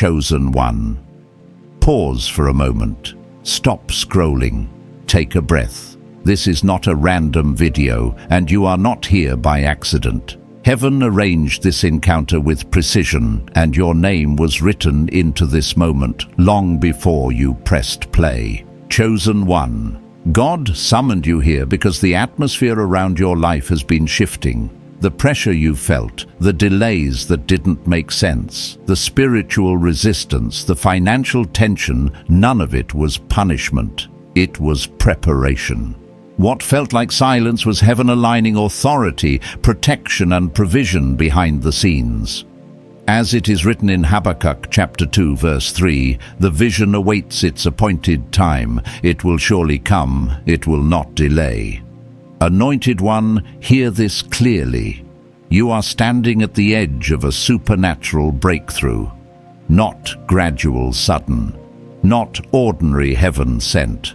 chosen one. Pause for a moment. Stop scrolling. Take a breath. This is not a random video, and you are not here by accident. Heaven arranged this encounter with precision, and your name was written into this moment long before you pressed play. Chosen one. God summoned you here because the atmosphere around your life has been shifting. The pressure you felt, the delays that didn't make sense, the spiritual resistance, the financial tension, none of it was punishment. It was preparation. What felt like silence was heaven aligning authority, protection, and provision behind the scenes. As it is written in Habakkuk chapter 2 verse 3, the vision awaits its appointed time. It will surely come, it will not delay. Anointed one, hear this clearly. You are standing at the edge of a supernatural breakthrough. Not gradual, sudden. Not ordinary heaven sent.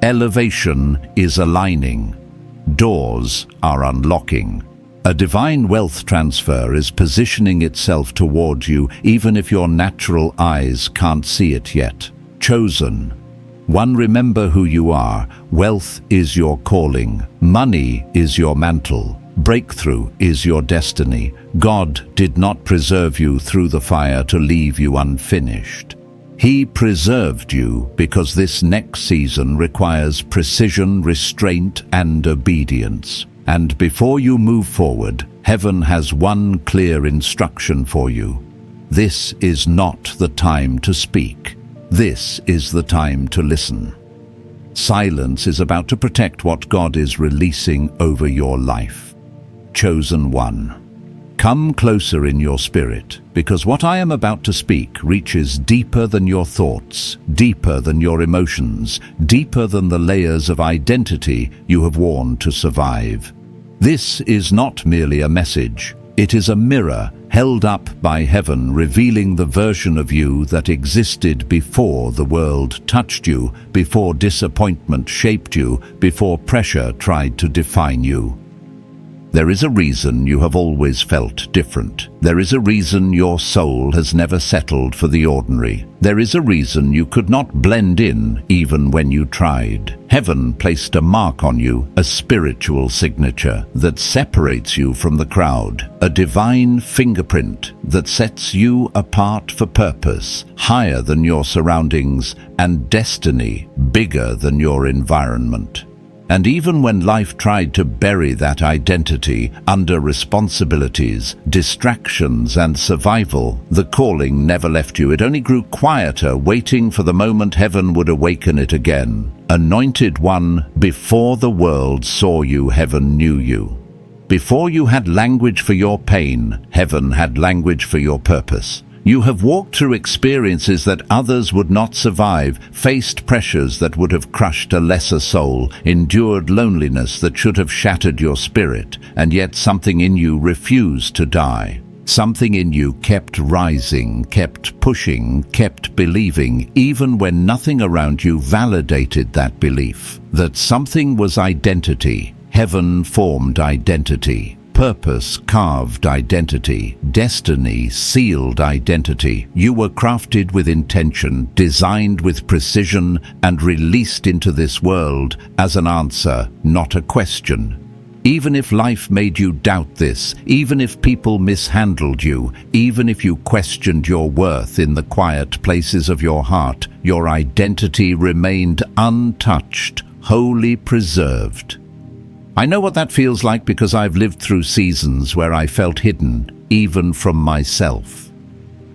Elevation is aligning. Doors are unlocking. A divine wealth transfer is positioning itself towards you, even if your natural eyes can't see it yet. Chosen. One, remember who you are. Wealth is your calling. Money is your mantle. Breakthrough is your destiny. God did not preserve you through the fire to leave you unfinished. He preserved you because this next season requires precision, restraint, and obedience. And before you move forward, heaven has one clear instruction for you. This is not the time to speak. This is the time to listen. Silence is about to protect what God is releasing over your life. Chosen one. Come closer in your spirit, because what I am about to speak reaches deeper than your thoughts, deeper than your emotions, deeper than the layers of identity you have worn to survive. This is not merely a message. It is a mirror held up by heaven, revealing the version of you that existed before the world touched you, before disappointment shaped you, before pressure tried to define you. There is a reason you have always felt different. There is a reason your soul has never settled for the ordinary. There is a reason you could not blend in even when you tried. Heaven placed a mark on you, a spiritual signature that separates you from the crowd, a divine fingerprint that sets you apart for purpose, higher than your surroundings, and destiny bigger than your environment. And even when life tried to bury that identity under responsibilities, distractions, and survival, the calling never left you. It only grew quieter, waiting for the moment heaven would awaken it again. Anointed one, before the world saw you, heaven knew you. Before you had language for your pain, heaven had language for your purpose. You have walked through experiences that others would not survive, faced pressures that would have crushed a lesser soul, endured loneliness that should have shattered your spirit, and yet something in you refused to die. Something in you kept rising, kept pushing, kept believing, even when nothing around you validated that belief. That something was identity. Heaven formed identity. Purpose carved identity, destiny sealed identity. You were crafted with intention, designed with precision, and released into this world as an answer, not a question. Even if life made you doubt this, even if people mishandled you, even if you questioned your worth in the quiet places of your heart, your identity remained untouched, wholly preserved. I know what that feels like because I've lived through seasons where I felt hidden, even from myself.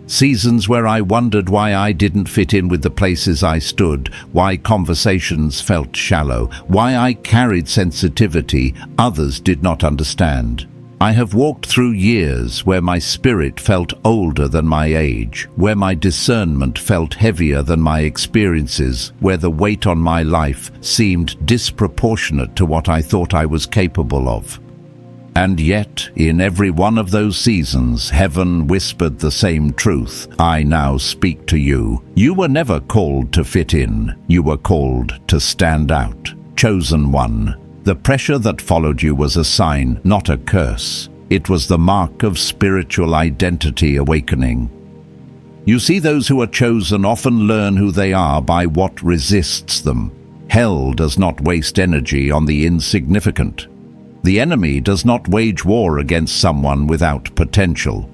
Seasons where I wondered why I didn't fit in with the places I stood, why conversations felt shallow, why I carried sensitivity others did not understand. I have walked through years where my spirit felt older than my age, where my discernment felt heavier than my experiences, where the weight on my life seemed disproportionate to what I thought I was capable of. And yet, in every one of those seasons, heaven whispered the same truth. I now speak to you. You were never called to fit in. You were called to stand out. Chosen one. The pressure that followed you was a sign, not a curse. It was the mark of spiritual identity awakening. You see, those who are chosen often learn who they are by what resists them. Hell does not waste energy on the insignificant. The enemy does not wage war against someone without potential.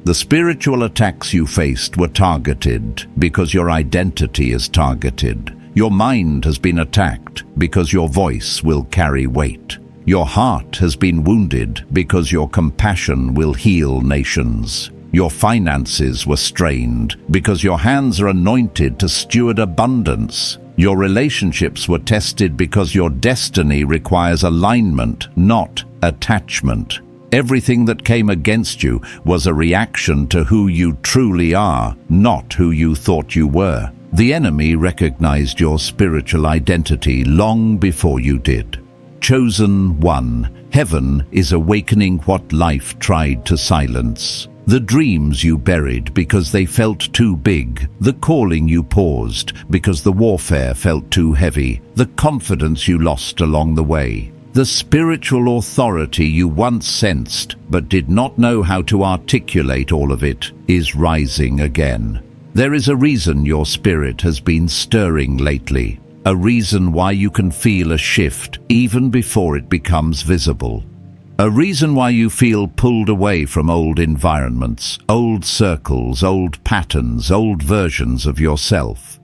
The spiritual attacks you faced were targeted because your identity is targeted. Your mind has been attacked because your voice will carry weight. Your heart has been wounded because your compassion will heal nations. Your finances were strained because your hands are anointed to steward abundance. Your relationships were tested because your destiny requires alignment, not attachment. Everything that came against you was a reaction to who you truly are, not who you thought you were. The enemy recognized your spiritual identity long before you did. Chosen one, heaven is awakening what life tried to silence. The dreams you buried because they felt too big, the calling you paused because the warfare felt too heavy, the confidence you lost along the way, the spiritual authority you once sensed but did not know how to articulate all of it, is rising again. There is a reason your spirit has been stirring lately, a reason why you can feel a shift even before it becomes visible. A reason why you feel pulled away from old environments, old circles, old patterns, old versions of yourself.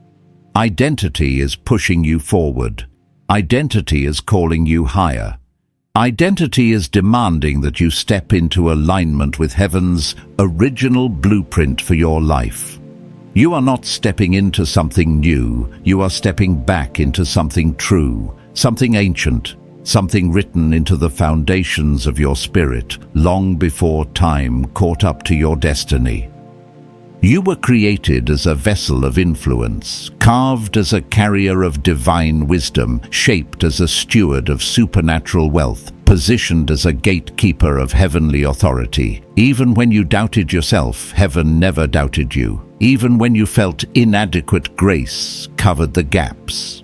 Identity is pushing you forward. Identity is calling you higher. Identity is demanding that you step into alignment with heaven's original blueprint for your life. You are not stepping into something new, you are stepping back into something true, something ancient, something written into the foundations of your spirit long before time caught up to your destiny. You were created as a vessel of influence, carved as a carrier of divine wisdom, shaped as a steward of supernatural wealth, positioned as a gatekeeper of heavenly authority. Even when you doubted yourself, heaven never doubted you. Even when you felt inadequate, grace covered the gaps.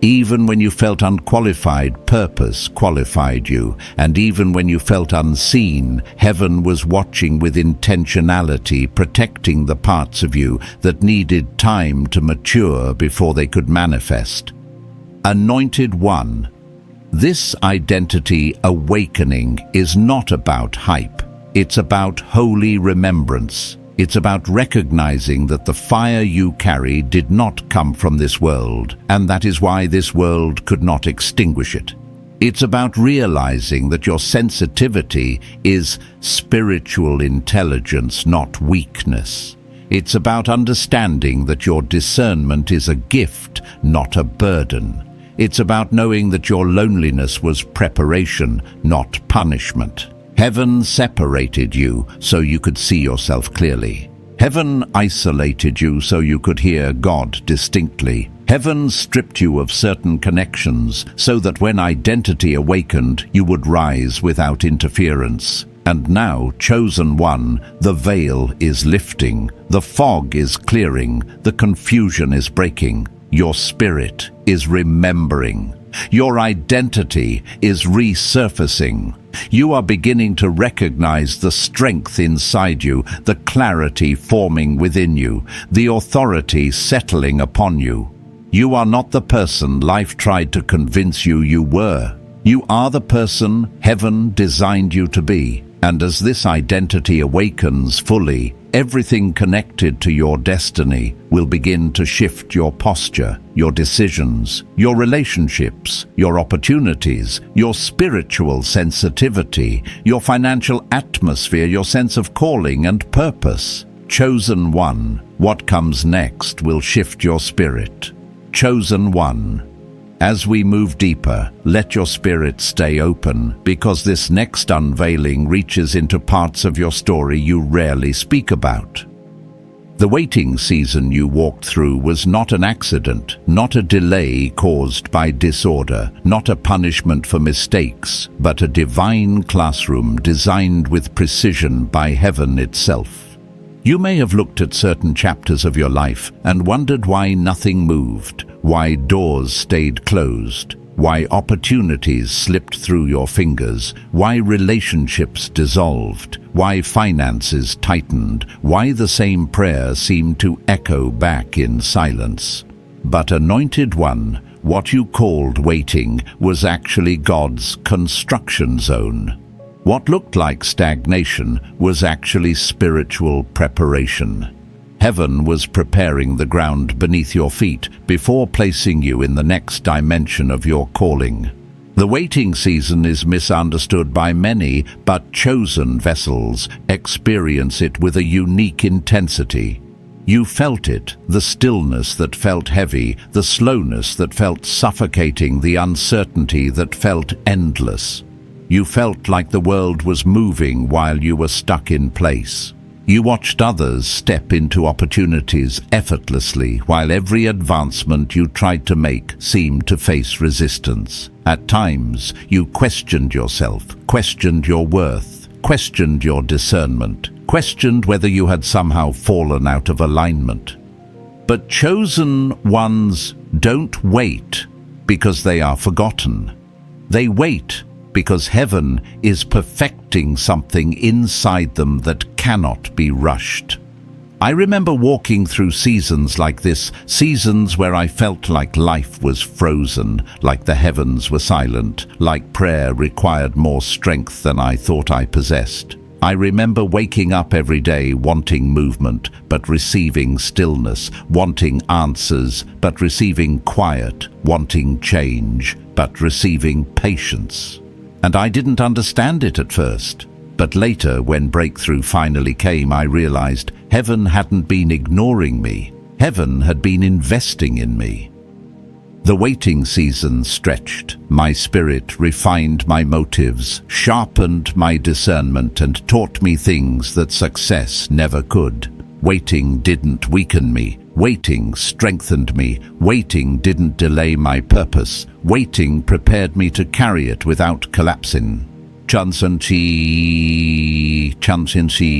Even when you felt unqualified, purpose qualified you. And even when you felt unseen, heaven was watching with intentionality, protecting the parts of you that needed time to mature before they could manifest. Anointed One. This identity awakening is not about hype. It's about holy remembrance. It's about recognizing that the fire you carry did not come from this world, and that is why this world could not extinguish it. It's about realizing that your sensitivity is spiritual intelligence, not weakness. It's about understanding that your discernment is a gift, not a burden. It's about knowing that your loneliness was preparation, not punishment. Heaven separated you so you could see yourself clearly. Heaven isolated you so you could hear God distinctly. Heaven stripped you of certain connections so that when identity awakened, you would rise without interference. And now, chosen one, the veil is lifting, the fog is clearing, the confusion is breaking. Your spirit is remembering. Your identity is resurfacing. You are beginning to recognize the strength inside you, the clarity forming within you, the authority settling upon you. You are not the person life tried to convince you you were. You are the person heaven designed you to be. And as this identity awakens fully, everything connected to your destiny will begin to shift your posture, your decisions, your relationships, your opportunities, your spiritual sensitivity, your financial atmosphere, your sense of calling and purpose. Chosen one, what comes next will shift your spirit. Chosen one. As we move deeper, let your spirit stay open, because this next unveiling reaches into parts of your story you rarely speak about. The waiting season you walked through was not an accident, not a delay caused by disorder, not a punishment for mistakes, but a divine classroom designed with precision by heaven itself. You may have looked at certain chapters of your life and wondered why nothing moved, why doors stayed closed, why opportunities slipped through your fingers, why relationships dissolved, why finances tightened, why the same prayer seemed to echo back in silence. But Anointed One, what you called waiting was actually God's construction zone. What looked like stagnation was actually spiritual preparation. Heaven was preparing the ground beneath your feet before placing you in the next dimension of your calling. The waiting season is misunderstood by many, but chosen vessels experience it with a unique intensity. You felt it, the stillness that felt heavy, the slowness that felt suffocating, the uncertainty that felt endless. You felt like the world was moving while you were stuck in place. You watched others step into opportunities effortlessly, while every advancement you tried to make seemed to face resistance. At times, you questioned yourself, questioned your worth, questioned your discernment, questioned whether you had somehow fallen out of alignment. But chosen ones don't wait because they are forgotten. They wait because heaven is perfecting something inside them that cannot be rushed. I remember walking through seasons like this, seasons where I felt like life was frozen, like the heavens were silent, like prayer required more strength than I thought I possessed. I remember waking up every day wanting movement, but receiving stillness, wanting answers, but receiving quiet, wanting change, but receiving patience. And I didn't understand it at first. But later, when breakthrough finally came, I realized heaven hadn't been ignoring me. Heaven had been investing in me. The waiting season stretched. My spirit refined my motives, sharpened my discernment, and taught me things that success never could. Waiting didn't weaken me. Waiting strengthened me. Waiting didn't delay my purpose. Waiting prepared me to carry it without collapsing. Chansen si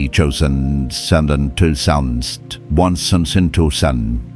chosen sandan to soundst onsen to sun.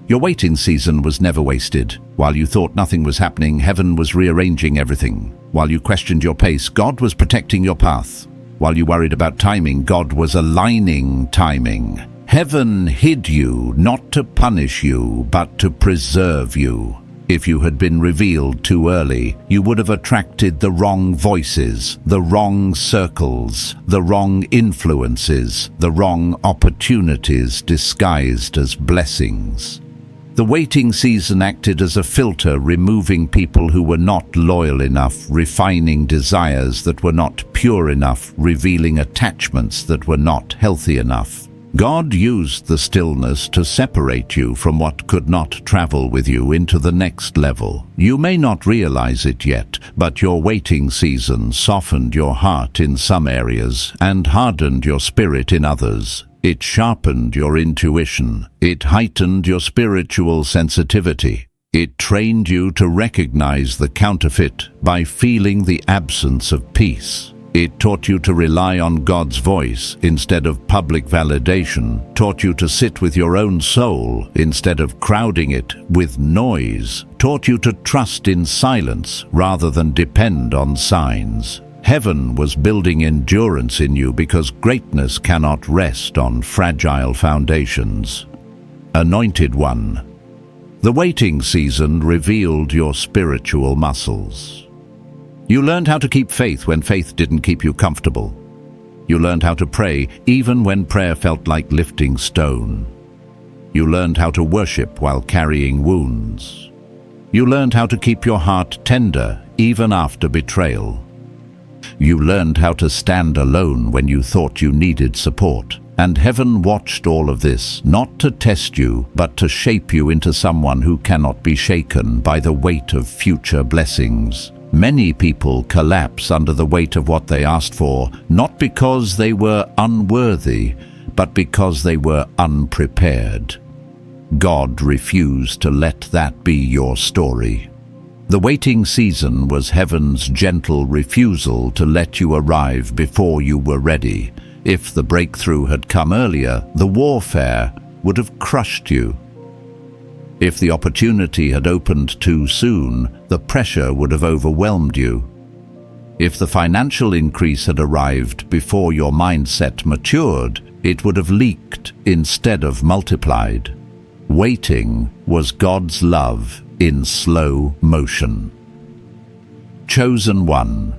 Your waiting season was never wasted. While you thought nothing was happening, heaven was rearranging everything. While you questioned your pace, God was protecting your path. While you worried about timing, God was aligning timing. Heaven hid you not to punish you, but to preserve you. If you had been revealed too early, you would have attracted the wrong voices, the wrong circles, the wrong influences, the wrong opportunities disguised as blessings. The waiting season acted as a filter, removing people who were not loyal enough, refining desires that were not pure enough, revealing attachments that were not healthy enough. God used the stillness to separate you from what could not travel with you into the next level. You may not realize it yet, but your waiting season softened your heart in some areas and hardened your spirit in others. It sharpened your intuition. It heightened your spiritual sensitivity. It trained you to recognize the counterfeit by feeling the absence of peace. It taught you to rely on God's voice instead of public validation, taught you to sit with your own soul instead of crowding it with noise, taught you to trust in silence rather than depend on signs. Heaven was building endurance in you because greatness cannot rest on fragile foundations. Anointed One, the waiting season revealed your spiritual muscles. You learned how to keep faith when faith didn't keep you comfortable. You learned how to pray even when prayer felt like lifting stone. You learned how to worship while carrying wounds. You learned how to keep your heart tender even after betrayal. You learned how to stand alone when you thought you needed support. And heaven watched all of this, not to test you, but to shape you into someone who cannot be shaken by the weight of future blessings. Many people collapse under the weight of what they asked for, not because they were unworthy, but because they were unprepared. God refused to let that be your story. The waiting season was heaven's gentle refusal to let you arrive before you were ready. If the breakthrough had come earlier, the warfare would have crushed you. If the opportunity had opened too soon, the pressure would have overwhelmed you. If the financial increase had arrived before your mindset matured, it would have leaked instead of multiplied. Waiting was God's love in slow motion. Chosen one.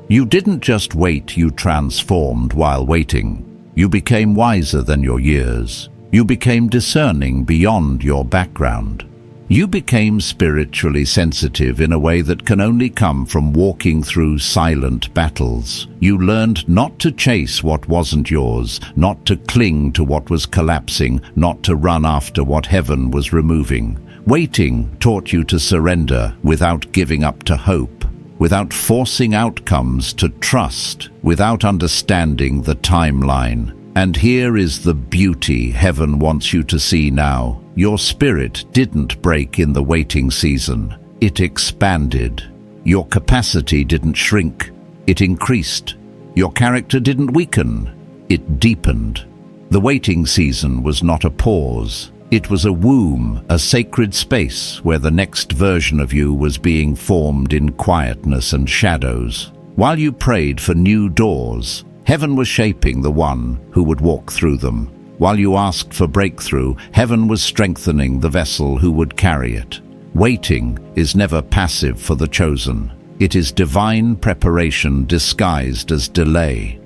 You didn't just wait, you transformed while waiting. You became wiser than your years. You became discerning beyond your background. You became spiritually sensitive in a way that can only come from walking through silent battles. You learned not to chase what wasn't yours, not to cling to what was collapsing, not to run after what heaven was removing. Waiting taught you to surrender without giving up to hope, without forcing outcomes, to trust without understanding the timeline. And here is the beauty heaven wants you to see now. Your spirit didn't break in the waiting season. It expanded. Your capacity didn't shrink. It increased. Your character didn't weaken. It deepened. The waiting season was not a pause. It was a womb, a sacred space where the next version of you was being formed in quietness and shadows. While you prayed for new doors, heaven was shaping the one who would walk through them. While you asked for breakthrough, heaven was strengthening the vessel who would carry it. Waiting is never passive for the chosen. It is divine preparation disguised as delay.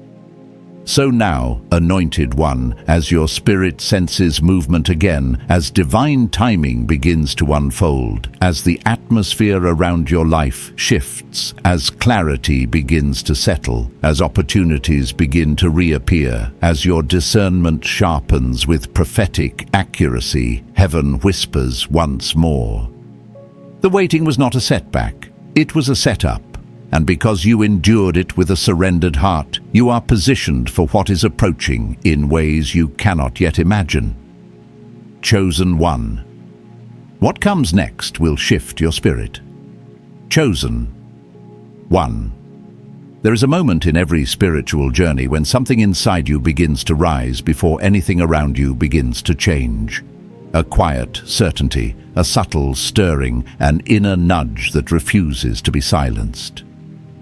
So now, anointed one, as your spirit senses movement again, as divine timing begins to unfold, as the atmosphere around your life shifts, as clarity begins to settle, as opportunities begin to reappear, as your discernment sharpens with prophetic accuracy, heaven whispers once more. The waiting was not a setback, it was a setup. And because you endured it with a surrendered heart, you are positioned for what is approaching in ways you cannot yet imagine. Chosen one. What comes next will shift your spirit. Chosen one. There is a moment in every spiritual journey when something inside you begins to rise before anything around you begins to change. A quiet certainty, a subtle stirring, an inner nudge that refuses to be silenced.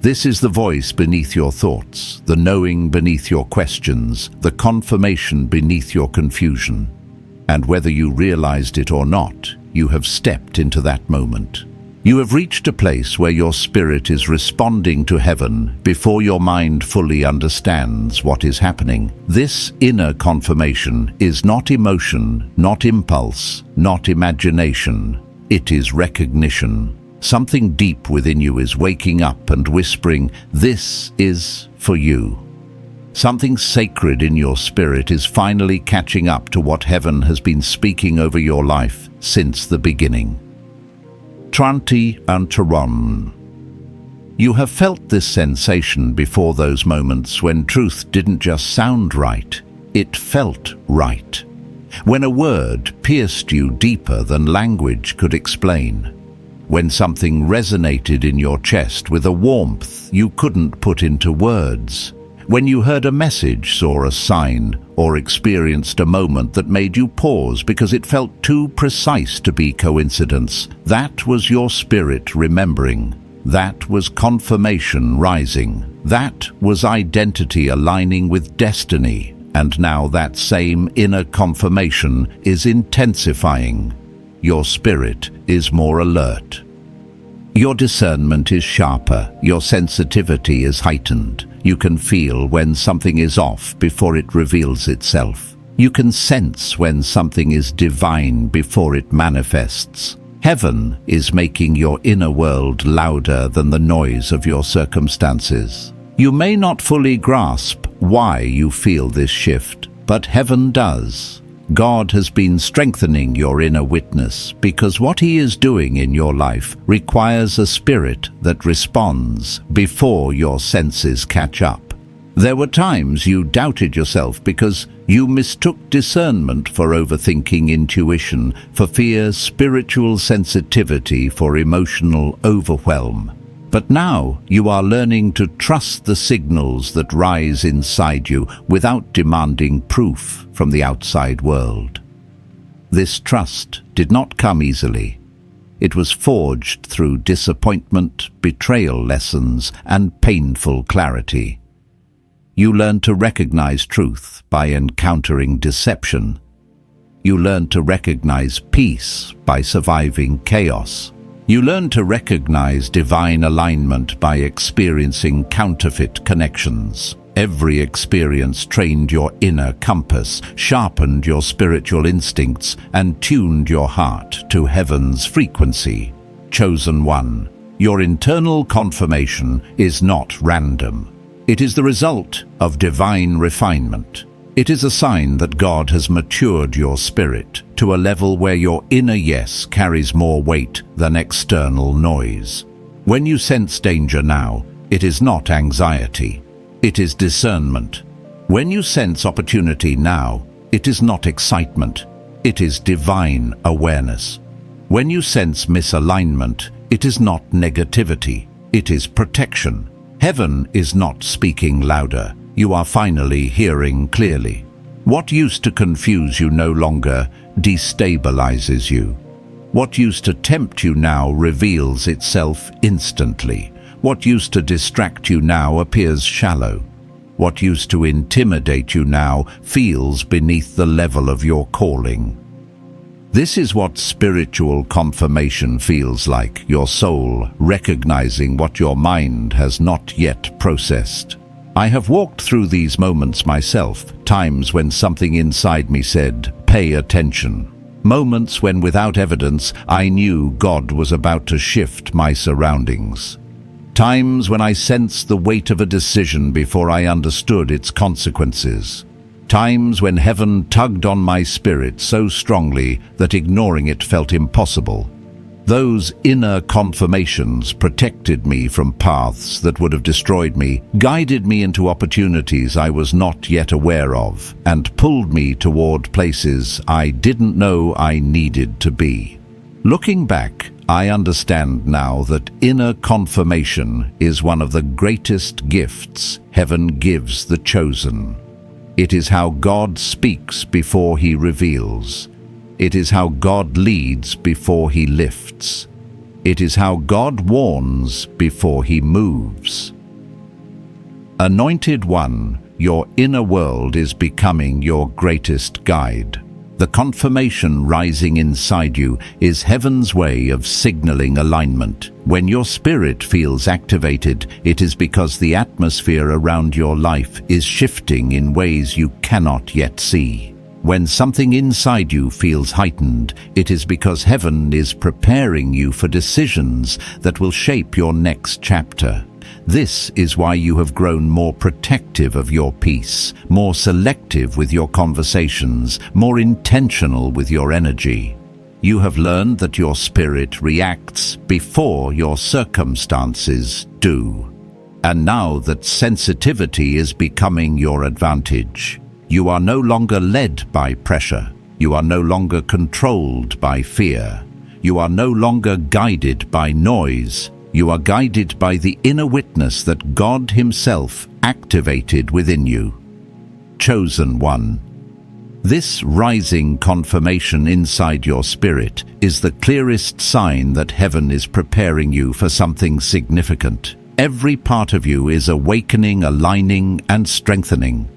This is the voice beneath your thoughts, the knowing beneath your questions, the confirmation beneath your confusion. And whether you realized it or not, you have stepped into that moment. You have reached a place where your spirit is responding to heaven before your mind fully understands what is happening. This inner confirmation is not emotion, not impulse, not imagination. It is recognition. Something deep within you is waking up and whispering, "This is for you." Something sacred in your spirit is finally catching up to what heaven has been speaking over your life since the beginning. Tranti Antaron. You have felt this sensation before, those moments when truth didn't just sound right, it felt right. When a word pierced you deeper than language could explain. When something resonated in your chest with a warmth you couldn't put into words. When you heard a message, saw a sign, or experienced a moment that made you pause because it felt too precise to be coincidence. That was your spirit remembering. That was confirmation rising. That was identity aligning with destiny. And now that same inner confirmation is intensifying. Your spirit is more alert. Your discernment is sharper. Your sensitivity is heightened. You can feel when something is off before it reveals itself. You can sense when something is divine before it manifests. Heaven is making your inner world louder than the noise of your circumstances. You may not fully grasp why you feel this shift, but heaven does. God has been strengthening your inner witness because what He is doing in your life requires a spirit that responds before your senses catch up. There were times you doubted yourself because you mistook discernment for overthinking, intuition for fear, spiritual sensitivity for emotional overwhelm. But now you are learning to trust the signals that rise inside you without demanding proof from the outside world. This trust did not come easily. It was forged through disappointment, betrayal lessons, and painful clarity. You learned to recognize truth by encountering deception. You learned to recognize peace by surviving chaos. You learned to recognize divine alignment by experiencing counterfeit connections. Every experience trained your inner compass, sharpened your spiritual instincts, and tuned your heart to heaven's frequency. Chosen one, your internal confirmation is not random. It is the result of divine refinement. It is a sign that God has matured your spirit to a level where your inner yes carries more weight than external noise. When you sense danger now, it is not anxiety. It is discernment. When you sense opportunity now, it is not excitement. It is divine awareness. When you sense misalignment, it is not negativity. It is protection. Heaven is not speaking louder. You are finally hearing clearly. What used to confuse you no longer destabilizes you. What used to tempt you now reveals itself instantly. What used to distract you now appears shallow. What used to intimidate you now feels beneath the level of your calling. This is what spiritual confirmation feels like, your soul recognizing what your mind has not yet processed. I have walked through these moments myself, times when something inside me said, "Pay attention." Moments when, without evidence, I knew God was about to shift my surroundings. Times when I sensed the weight of a decision before I understood its consequences. Times when heaven tugged on my spirit so strongly that ignoring it felt impossible. Those inner confirmations protected me from paths that would have destroyed me, guided me into opportunities I was not yet aware of, and pulled me toward places I didn't know I needed to be. Looking back, I understand now that inner confirmation is one of the greatest gifts heaven gives the chosen. It is how God speaks before he reveals. It is how God leads before he lifts. It is how God warns before he moves. Anointed One, your inner world is becoming your greatest guide. The confirmation rising inside you is heaven's way of signaling alignment. When your spirit feels activated, it is because the atmosphere around your life is shifting in ways you cannot yet see. When something inside you feels heightened, it is because heaven is preparing you for decisions that will shape your next chapter. This is why you have grown more protective of your peace, more selective with your conversations, more intentional with your energy. You have learned that your spirit reacts before your circumstances do. And now that sensitivity is becoming your advantage, you are no longer led by pressure. You are no longer controlled by fear. You are no longer guided by noise. You are guided by the inner witness that God himself activated within you. Chosen one. This rising confirmation inside your spirit is the clearest sign that heaven is preparing you for something significant. Every part of you is awakening, aligning, and strengthening.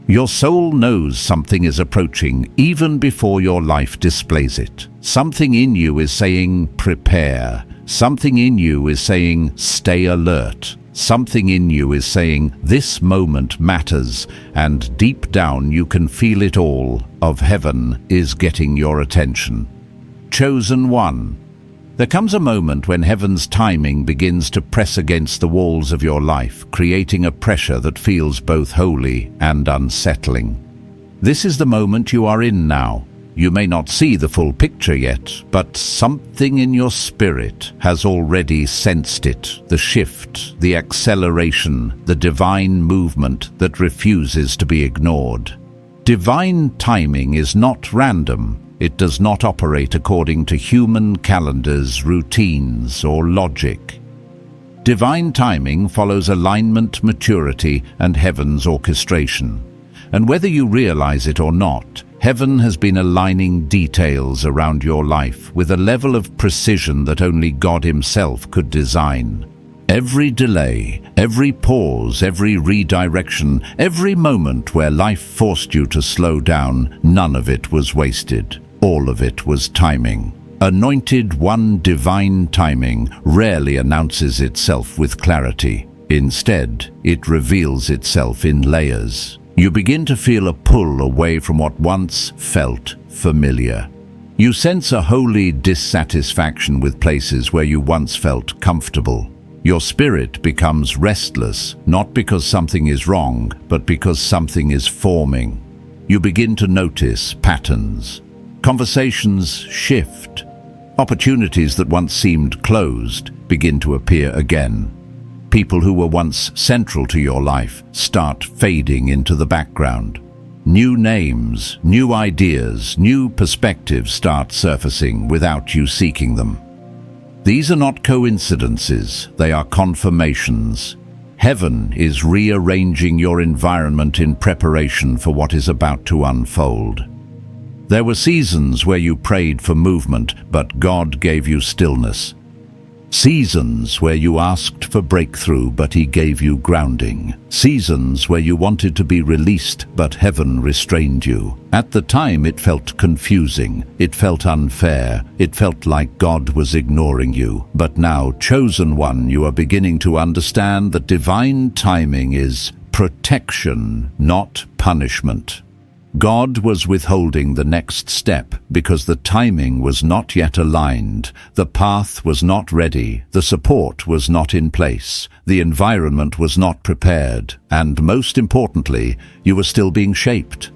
Your soul knows something is approaching even before your life displays it. Something in you is saying, prepare. Something in you is saying, stay alert. Something in you is saying, this moment matters, and deep down you can feel it all, of heaven is getting your attention. Chosen one. There comes a moment when heaven's timing begins to press against the walls of your life, creating a pressure that feels both holy and unsettling. This is the moment you are in now. You may not see the full picture yet, but something in your spirit has already sensed it, the shift, the acceleration, the divine movement that refuses to be ignored. Divine timing is not random. It does not operate according to human calendars, routines, or logic. Divine timing follows alignment, maturity, and heaven's orchestration. And whether you realize it or not, Heaven has been aligning details around your life with a level of precision that only God Himself could design. Every delay, every pause, every redirection, every moment where life forced you to slow down, none of it was wasted. All of it was timing. Anointed One divine timing rarely announces itself with clarity. Instead, it reveals itself in layers. You begin to feel a pull away from what once felt familiar. You sense a holy dissatisfaction with places where you once felt comfortable. Your spirit becomes restless, not because something is wrong, but because something is forming. You begin to notice patterns. Conversations shift. Opportunities that once seemed closed begin to appear again. People who were once central to your life start fading into the background. New names, new ideas, new perspectives start surfacing without you seeking them. These are not coincidences, they are confirmations. Heaven is rearranging your environment in preparation for what is about to unfold. There were seasons where you prayed for movement, but God gave you stillness. Seasons where you asked for breakthrough, but He gave you grounding. Seasons where you wanted to be released, but heaven restrained you. At the time it felt confusing, it felt unfair, it felt like God was ignoring you. But now, chosen one, you are beginning to understand that divine timing is protection, not punishment. God was withholding the next step because the timing was not yet aligned, the path was not ready, the support was not in place, the environment was not prepared, and most importantly, you were still being shaped.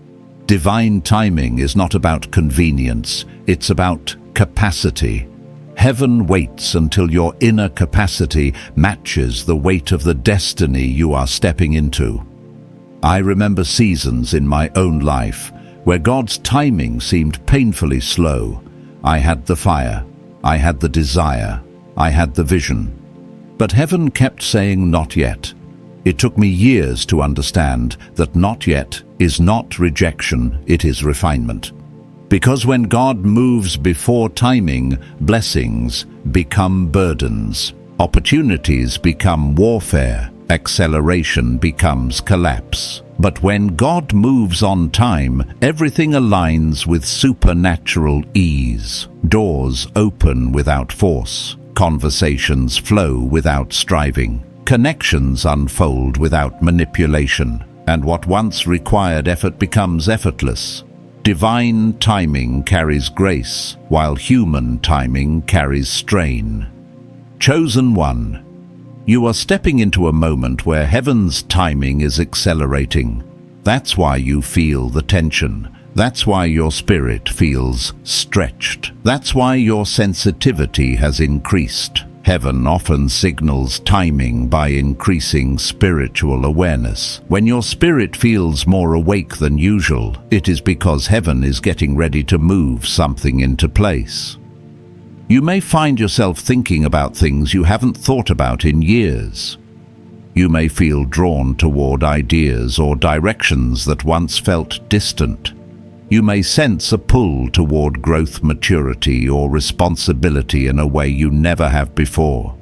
Divine timing is not about convenience, it's about capacity. Heaven waits until your inner capacity matches the weight of the destiny you are stepping into. I remember seasons in my own life where God's timing seemed painfully slow. I had the fire, I had the desire, I had the vision. But heaven kept saying not yet. It took me years to understand that not yet is not rejection, it is refinement. Because when God moves before timing, blessings become burdens, opportunities become warfare, acceleration becomes collapse. But when God moves on time, everything aligns with supernatural ease. Doors open without force. Conversations flow without striving. Connections unfold without manipulation. And what once required effort becomes effortless. Divine timing carries grace, while human timing carries strain. Chosen one, you are stepping into a moment where heaven's timing is accelerating. That's why you feel the tension. That's why your spirit feels stretched. That's why your sensitivity has increased. Heaven often signals timing by increasing spiritual awareness. When your spirit feels more awake than usual, it is because heaven is getting ready to move something into place. You may find yourself thinking about things you haven't thought about in years. You may feel drawn toward ideas or directions that once felt distant. You may sense a pull toward growth, maturity, or responsibility in a way you never have before.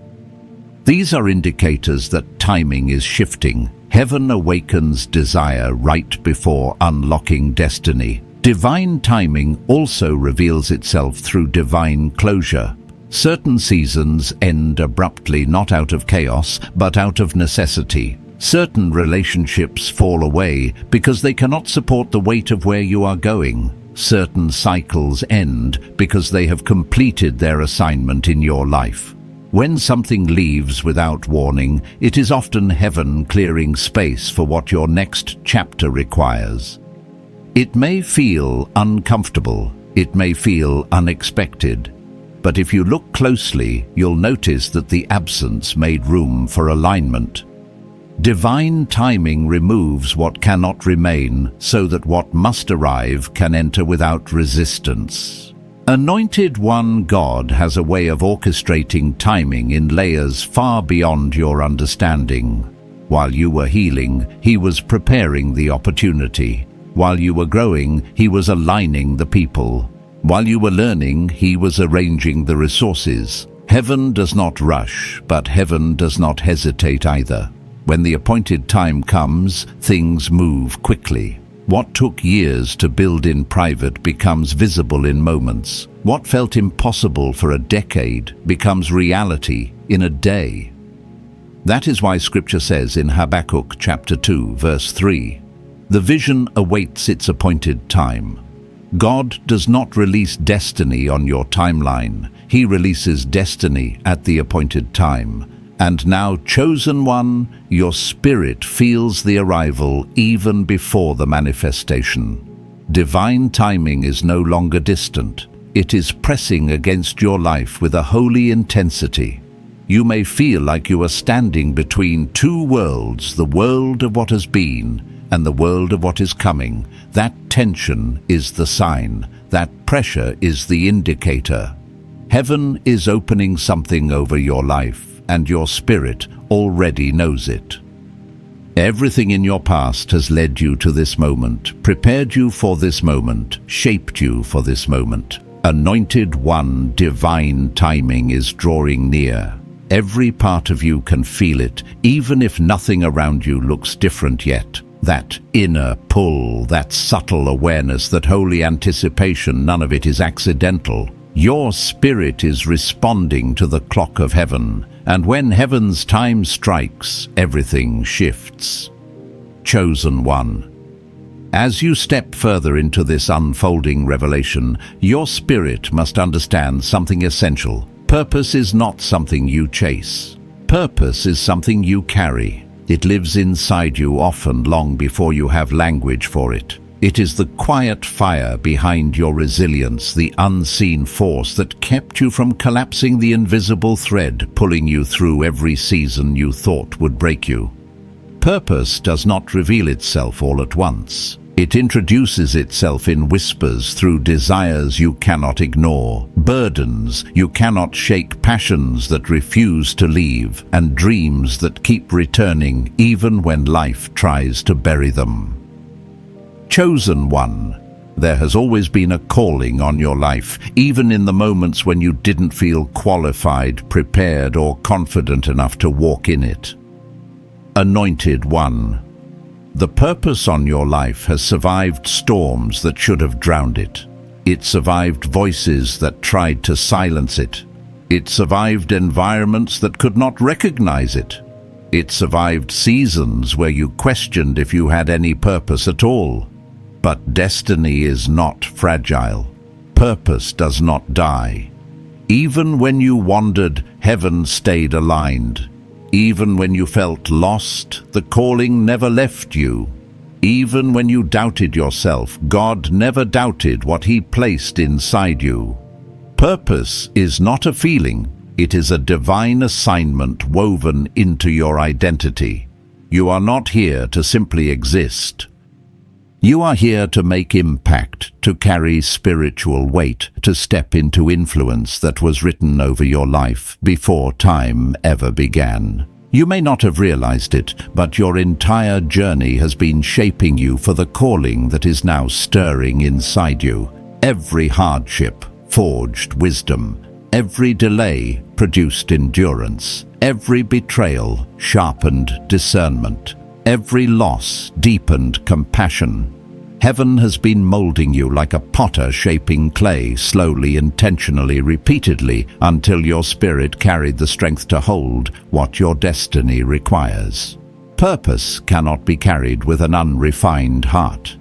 These are indicators that timing is shifting. Heaven awakens desire right before unlocking destiny. Divine timing also reveals itself through divine closure. Certain seasons end abruptly, not out of chaos, but out of necessity. Certain relationships fall away because they cannot support the weight of where you are going. Certain cycles end because they have completed their assignment in your life. When something leaves without warning, it is often heaven clearing space for what your next chapter requires. It may feel uncomfortable, it may feel unexpected, but if you look closely, you'll notice that the absence made room for alignment. Divine timing removes what cannot remain so that what must arrive can enter without resistance. Anointed One God has a way of orchestrating timing in layers far beyond your understanding. While you were healing, He was preparing the opportunity. While you were growing, He was aligning the people. While you were learning, He was arranging the resources. Heaven does not rush, but heaven does not hesitate either. When the appointed time comes, things move quickly. What took years to build in private becomes visible in moments. What felt impossible for a decade becomes reality in a day. That is why Scripture says in Habakkuk chapter 2, verse 3, "The vision awaits its appointed time." God does not release destiny on your timeline. He releases destiny at the appointed time. And now, chosen one, your spirit feels the arrival even before the manifestation. Divine timing is no longer distant. It is pressing against your life with a holy intensity. You may feel like you are standing between two worlds, the world of what has been and the world of what is coming. That tension is the sign. That pressure is the indicator. Heaven is opening something over your life, and your spirit already knows it. Everything in your past has led you to this moment, prepared you for this moment, shaped you for this moment. Anointed One, divine timing is drawing near. Every part of you can feel it, even if nothing around you looks different yet. That inner pull, that subtle awareness, that holy anticipation, none of it is accidental. Your spirit is responding to the clock of heaven, and when heaven's time strikes, everything shifts. Chosen one. As you step further into this unfolding revelation, your spirit must understand something essential. Purpose is not something you chase. Purpose is something you carry. It lives inside you, often long before you have language for it. It is the quiet fire behind your resilience, the unseen force that kept you from collapsing, the invisible thread pulling you through every season you thought would break you. Purpose does not reveal itself all at once. It introduces itself in whispers, through desires you cannot ignore, burdens you cannot shake, passions that refuse to leave, and dreams that keep returning even when life tries to bury them. Chosen one. There has always been a calling on your life, even in the moments when you didn't feel qualified, prepared, or confident enough to walk in it. Anointed one. The purpose on your life has survived storms that should have drowned it. It survived voices that tried to silence it. It survived environments that could not recognize it. It survived seasons where you questioned if you had any purpose at all. But destiny is not fragile. Purpose does not die. Even when you wandered, heaven stayed aligned. Even when you felt lost, the calling never left you. Even when you doubted yourself, God never doubted what He placed inside you. Purpose is not a feeling. It is a divine assignment woven into your identity. You are not here to simply exist. You are here to make impact, to carry spiritual weight, to step into influence that was written over your life before time ever began. You may not have realized it, but your entire journey has been shaping you for the calling that is now stirring inside you. Every hardship forged wisdom. Every delay produced endurance. Every betrayal sharpened discernment. Every loss deepened compassion. Heaven has been molding you like a potter shaping clay, slowly, intentionally, repeatedly, until your spirit carried the strength to hold what your destiny requires. Purpose cannot be carried with an unrefined heart.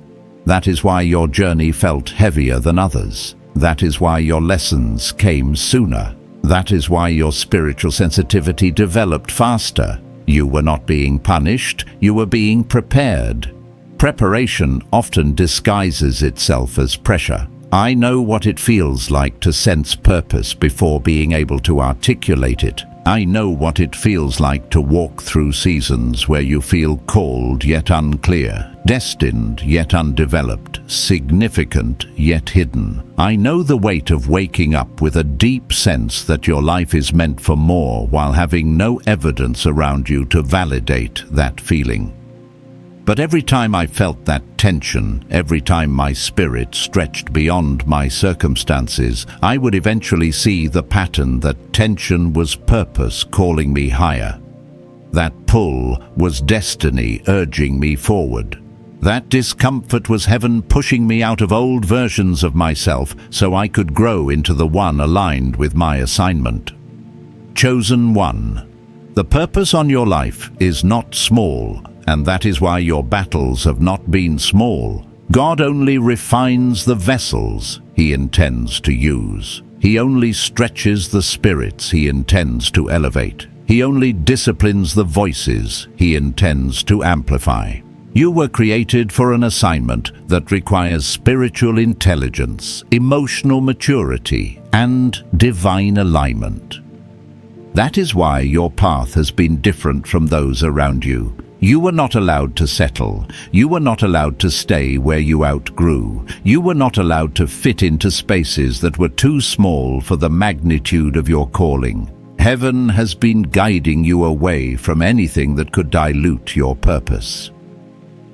That is why your journey felt heavier than others. That is why your lessons came sooner. That is why your spiritual sensitivity developed faster. You were not being punished, you were being prepared. Preparation often disguises itself as pressure. I know what it feels like to sense purpose before being able to articulate it. I know what it feels like to walk through seasons where you feel called yet unclear, destined yet undeveloped, significant yet hidden. I know the weight of waking up with a deep sense that your life is meant for more while having no evidence around you to validate that feeling. But every time I felt that tension, every time my spirit stretched beyond my circumstances, I would eventually see the pattern that tension was purpose calling me higher. That pull was destiny urging me forward. That discomfort was heaven pushing me out of old versions of myself so I could grow into the one aligned with my assignment. Chosen one. The purpose on your life is not small, and that is why your battles have not been small. God only refines the vessels He intends to use. He only stretches the spirits He intends to elevate. He only disciplines the voices He intends to amplify. You were created for an assignment that requires spiritual intelligence, emotional maturity, and divine alignment. That is why your path has been different from those around you. You were not allowed to settle. You were not allowed to stay where you outgrew. You were not allowed to fit into spaces that were too small for the magnitude of your calling. Heaven has been guiding you away from anything that could dilute your purpose.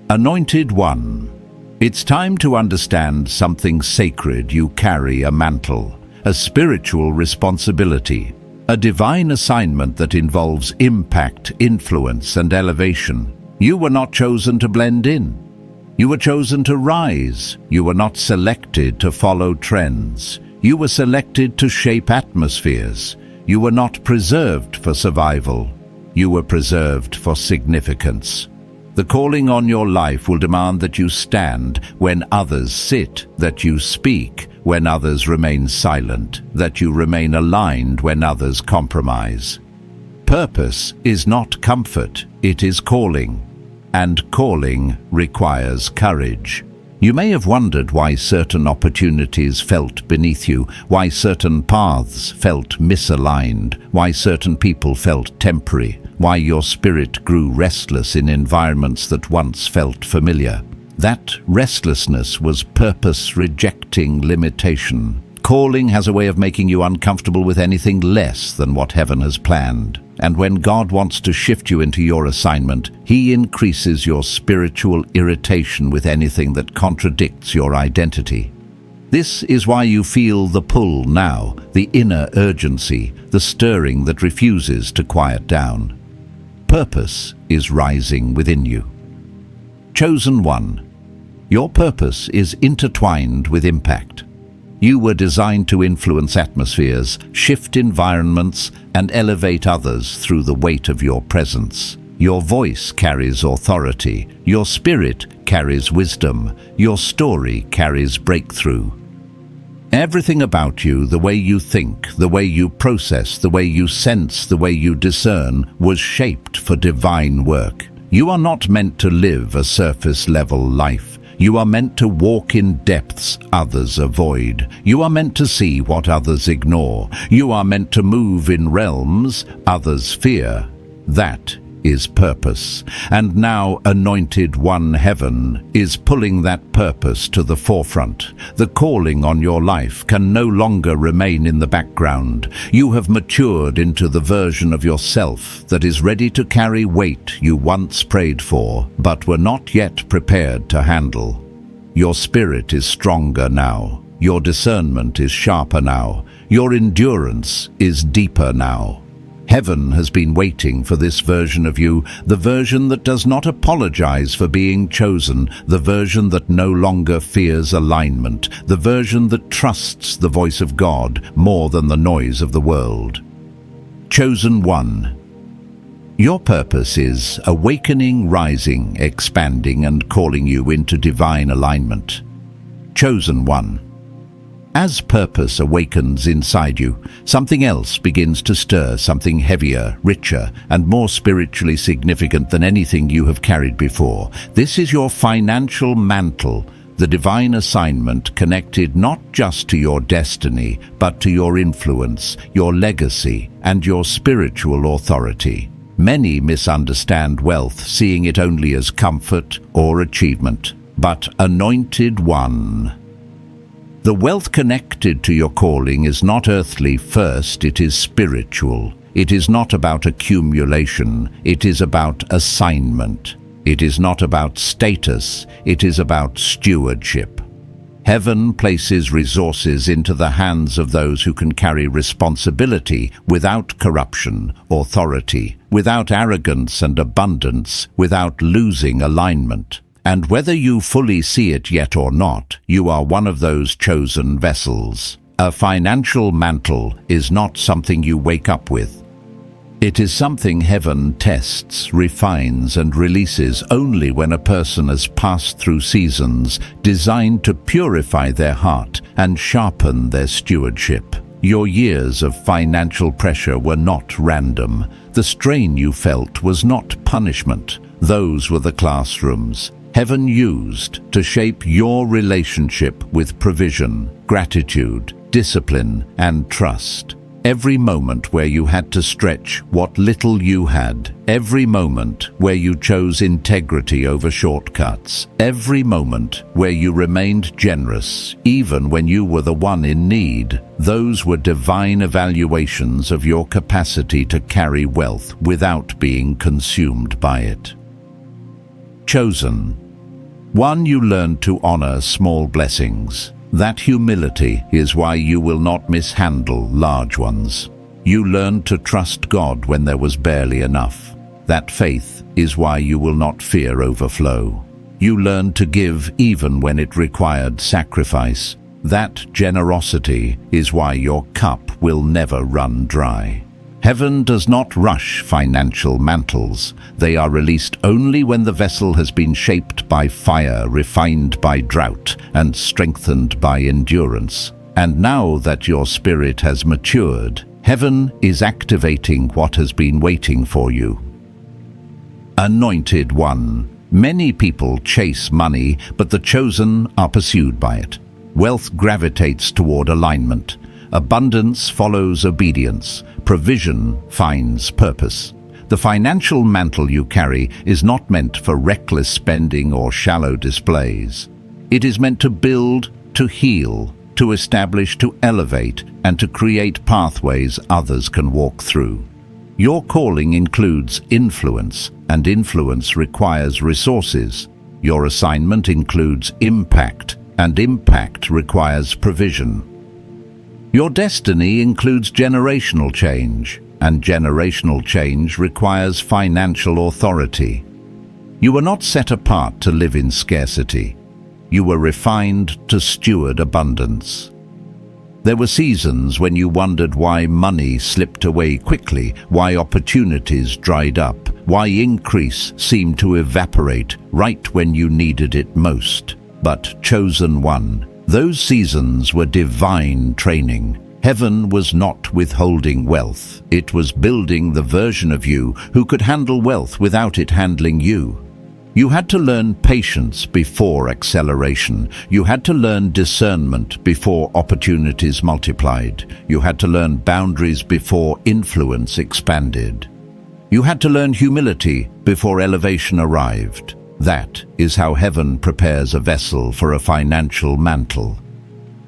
Anointed One. It's time to understand something sacred. You carry a mantle, a spiritual responsibility, a divine assignment that involves impact, influence, and elevation. You were not chosen to blend in. You were chosen to rise. You were not selected to follow trends. You were selected to shape atmospheres. You were not preserved for survival. You were preserved for significance. The calling on your life will demand that you stand when others sit, that you speak when others remain silent, that you remain aligned when others compromise. Purpose is not comfort, it is calling, and calling requires courage. You may have wondered why certain opportunities felt beneath you, why certain paths felt misaligned, why certain people felt temporary, why your spirit grew restless in environments that once felt familiar. That restlessness was purpose rejecting limitation. Calling has a way of making you uncomfortable with anything less than what heaven has planned. And when God wants to shift you into your assignment, He increases your spiritual irritation with anything that contradicts your identity. This is why you feel the pull now, the inner urgency, the stirring that refuses to quiet down. Purpose is rising within you. Chosen One. Your purpose is intertwined with impact. You were designed to influence atmospheres, shift environments, and elevate others through the weight of your presence. Your voice carries authority. Your spirit carries wisdom. Your story carries breakthrough. Everything about you, the way you think, the way you process, the way you sense, the way you discern, was shaped for divine work. You are not meant to live a surface-level life. You are meant to walk in depths others avoid. You are meant to see what others ignore. You are meant to move in realms others fear. That is purpose. And now Anointed One Heaven is pulling that purpose to the forefront. The calling on your life can no longer remain in the background. You have matured into the version of yourself that is ready to carry weight you once prayed for, but were not yet prepared to handle. Your spirit is stronger now. Your discernment is sharper now. Your endurance is deeper now. Heaven has been waiting for this version of you, the version that does not apologize for being chosen, the version that no longer fears alignment, the version that trusts the voice of God more than the noise of the world. Chosen One. Your purpose is awakening, rising, expanding, and calling you into divine alignment. Chosen One. As purpose awakens inside you, something else begins to stir, something heavier, richer, and more spiritually significant than anything you have carried before. This is your financial mantle, the divine assignment connected not just to your destiny, but to your influence, your legacy, and your spiritual authority. Many misunderstand wealth, seeing it only as comfort or achievement. But Anointed One. The wealth connected to your calling is not earthly first, it is spiritual. It is not about accumulation, it is about assignment. It is not about status, it is about stewardship. Heaven places resources into the hands of those who can carry responsibility without corruption, authority, without arrogance and abundance, without losing alignment. And whether you fully see it yet or not, you are one of those chosen vessels. A financial mantle is not something you wake up with. It is something heaven tests, refines, and releases only when a person has passed through seasons designed to purify their heart and sharpen their stewardship. Your years of financial pressure were not random. The strain you felt was not punishment. Those were the classrooms heaven used to shape your relationship with provision, gratitude, discipline, and trust. Every moment where you had to stretch what little you had, every moment where you chose integrity over shortcuts, every moment where you remained generous, even when you were the one in need, those were divine evaluations of your capacity to carry wealth without being consumed by it. Chosen. 1. You learned to honor small blessings. That humility is why you will not mishandle large ones. You learned to trust God when there was barely enough. That faith is why you will not fear overflow. You learned to give even when it required sacrifice. That generosity is why your cup will never run dry. Heaven does not rush financial mantles. They are released only when the vessel has been shaped by fire, refined by drought, and strengthened by endurance. And now that your spirit has matured, heaven is activating what has been waiting for you. Anointed one. Many people chase money, but the chosen are pursued by it. Wealth gravitates toward alignment. Abundance follows obedience. Provision finds purpose. The financial mantle you carry is not meant for reckless spending or shallow displays. It is meant to build, to heal, to establish, to elevate, and to create pathways others can walk through. Your calling includes influence, and influence requires resources. Your assignment includes impact, and impact requires provision. Your destiny includes generational change, and generational change requires financial authority. You were not set apart to live in scarcity. You were refined to steward abundance. There were seasons when you wondered why money slipped away quickly, why opportunities dried up, why increase seemed to evaporate right when you needed it most. But chosen one, those seasons were divine training. Heaven was not withholding wealth. It was building the version of you who could handle wealth without it handling you. You had to learn patience before acceleration. You had to learn discernment before opportunities multiplied. You had to learn boundaries before influence expanded. You had to learn humility before elevation arrived. That is how heaven prepares a vessel for a financial mantle.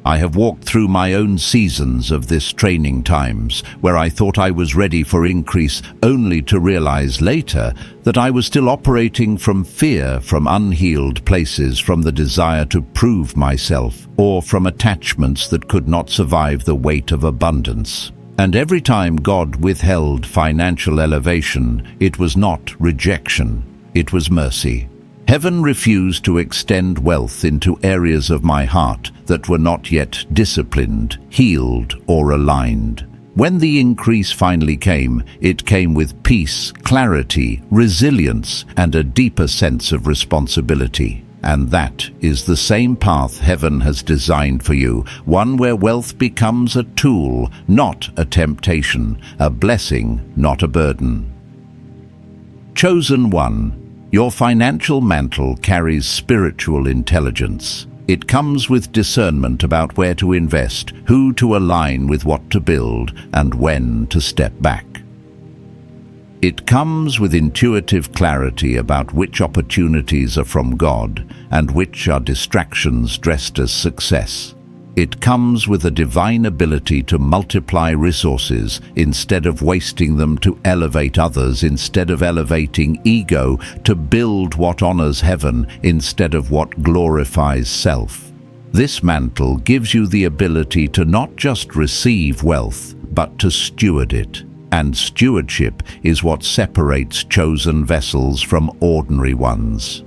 I have walked through my own seasons of this training times, where I thought I was ready for increase, only to realize later that I was still operating from fear, from unhealed places, from the desire to prove myself, or from attachments that could not survive the weight of abundance. And every time God withheld financial elevation, it was not rejection, it was mercy. Heaven refused to extend wealth into areas of my heart that were not yet disciplined, healed, or aligned. When the increase finally came, it came with peace, clarity, resilience, and a deeper sense of responsibility. And that is the same path heaven has designed for you, one where wealth becomes a tool, not a temptation, a blessing, not a burden. Chosen one. Your financial mantle carries spiritual intelligence. It comes with discernment about where to invest, who to align with, what to build, and when to step back. It comes with intuitive clarity about which opportunities are from God and which are distractions dressed as success. It comes with a divine ability to multiply resources instead of wasting them, to elevate others instead of elevating ego, to build what honors heaven instead of what glorifies self. This mantle gives you the ability to not just receive wealth, but to steward it. And stewardship is what separates chosen vessels from ordinary ones.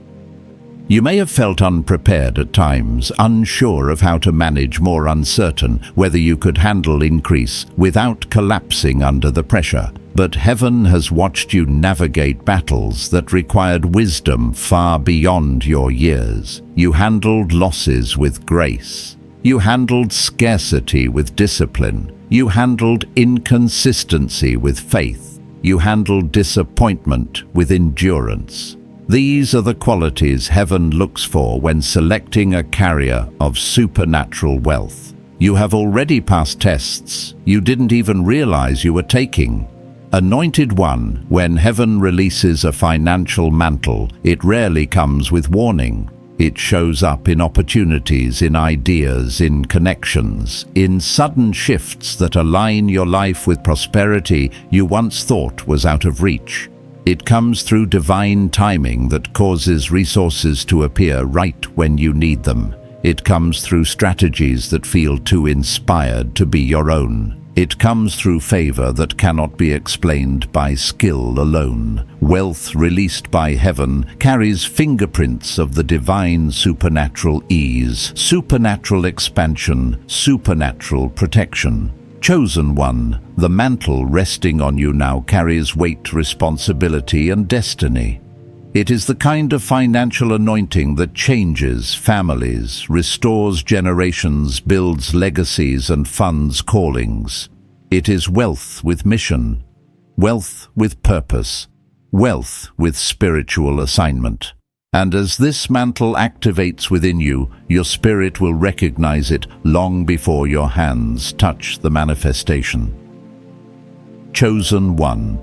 You may have felt unprepared at times, unsure of how to manage, more uncertain whether you could handle increase without collapsing under the pressure. But heaven has watched you navigate battles that required wisdom far beyond your years. You handled losses with grace. You handled scarcity with discipline. You handled inconsistency with faith. You handled disappointment with endurance. These are the qualities heaven looks for when selecting a carrier of supernatural wealth. You have already passed tests you didn't even realize you were taking. Anointed one, when heaven releases a financial mantle, it rarely comes with warning. It shows up in opportunities, in ideas, in connections, in sudden shifts that align your life with prosperity you once thought was out of reach. It comes through divine timing that causes resources to appear right when you need them. It comes through strategies that feel too inspired to be your own. It comes through favor that cannot be explained by skill alone. Wealth released by heaven carries fingerprints of the divine supernatural ease, supernatural expansion, supernatural protection. Chosen one, the mantle resting on you now carries weight, responsibility, and destiny. It is the kind of financial anointing that changes families, restores generations, builds legacies, and funds callings. It is wealth with mission, wealth with purpose, wealth with spiritual assignment. And as this mantle activates within you, your spirit will recognize it long before your hands touch the manifestation. Chosen one.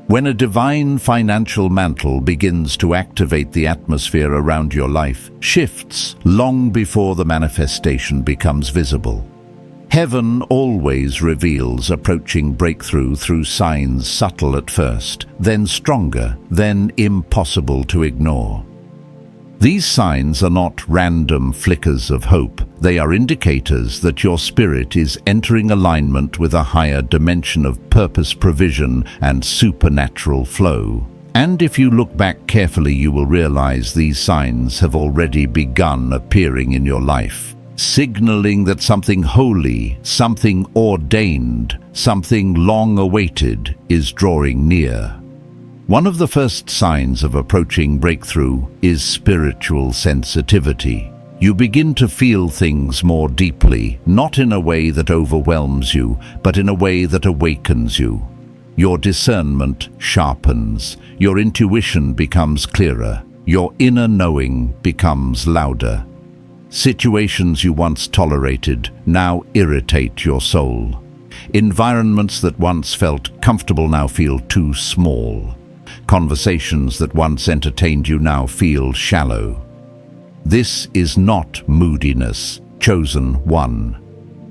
When a divine financial mantle begins to activate the atmosphere around your life, shifts long before the manifestation becomes visible. Heaven always reveals approaching breakthrough through signs subtle at first, then stronger, then impossible to ignore. These signs are not random flickers of hope. They are indicators that your spirit is entering alignment with a higher dimension of purpose, provision, and supernatural flow. And if you look back carefully, you will realize these signs have already begun appearing in your life, signaling that something holy, something ordained, something long awaited is drawing near. One of the first signs of approaching breakthrough is spiritual sensitivity. You begin to feel things more deeply, not in a way that overwhelms you, but in a way that awakens you. Your discernment sharpens, your intuition becomes clearer, your inner knowing becomes louder. Situations you once tolerated now irritate your soul. Environments that once felt comfortable now feel too small. Conversations that once entertained you now feel shallow. This is not moodiness, chosen one.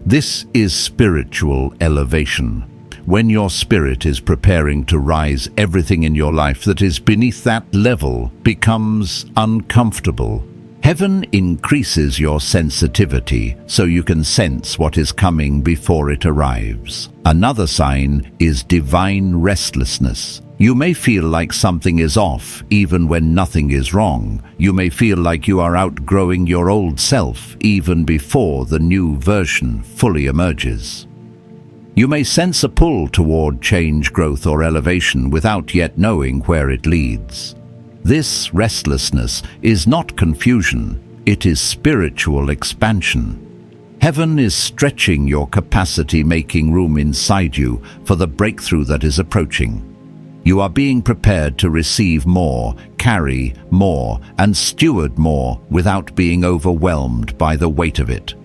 This is spiritual elevation. When your spirit is preparing to rise, everything in your life that is beneath that level becomes uncomfortable. Heaven increases your sensitivity so you can sense what is coming before it arrives. Another sign is divine restlessness. You may feel like something is off even when nothing is wrong. You may feel like you are outgrowing your old self even before the new version fully emerges. You may sense a pull toward change, growth, or elevation without yet knowing where it leads. This restlessness is not confusion, it is spiritual expansion. Heaven is stretching your capacity, making room inside you for the breakthrough that is approaching. You are being prepared to receive more, carry more, and steward more without being overwhelmed by the weight of it.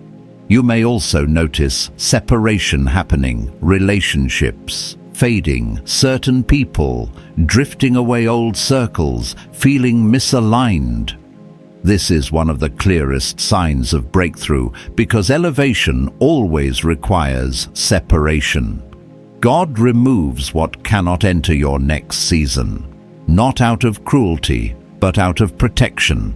You may also notice separation happening, relationships fading, certain people drifting away, old circles feeling misaligned. This is one of the clearest signs of breakthrough because elevation always requires separation. God removes what cannot enter your next season, not out of cruelty, but out of protection.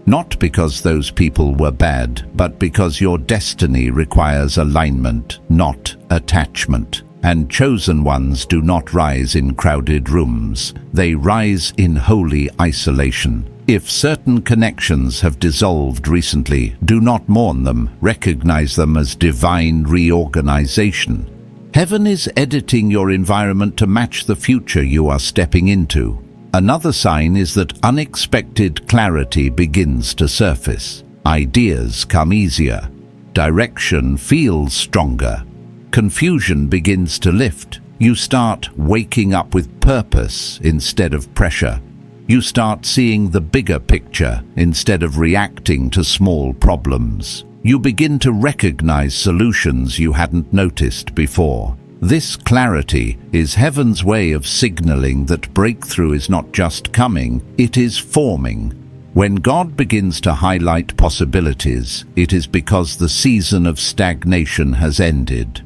Not because those people were bad, but because your destiny requires alignment, not attachment. And chosen ones do not rise in crowded rooms. They rise in holy isolation. If certain connections have dissolved recently, do not mourn them. Recognize them as divine reorganization. Heaven is editing your environment to match the future you are stepping into. Another sign is that unexpected clarity begins to surface. Ideas come easier. Direction feels stronger. Confusion begins to lift. You start waking up with purpose instead of pressure. You start seeing the bigger picture instead of reacting to small problems. You begin to recognize solutions you hadn't noticed before. This clarity is heaven's way of signaling that breakthrough is not just coming, it is forming. When God begins to highlight possibilities, it is because the season of stagnation has ended.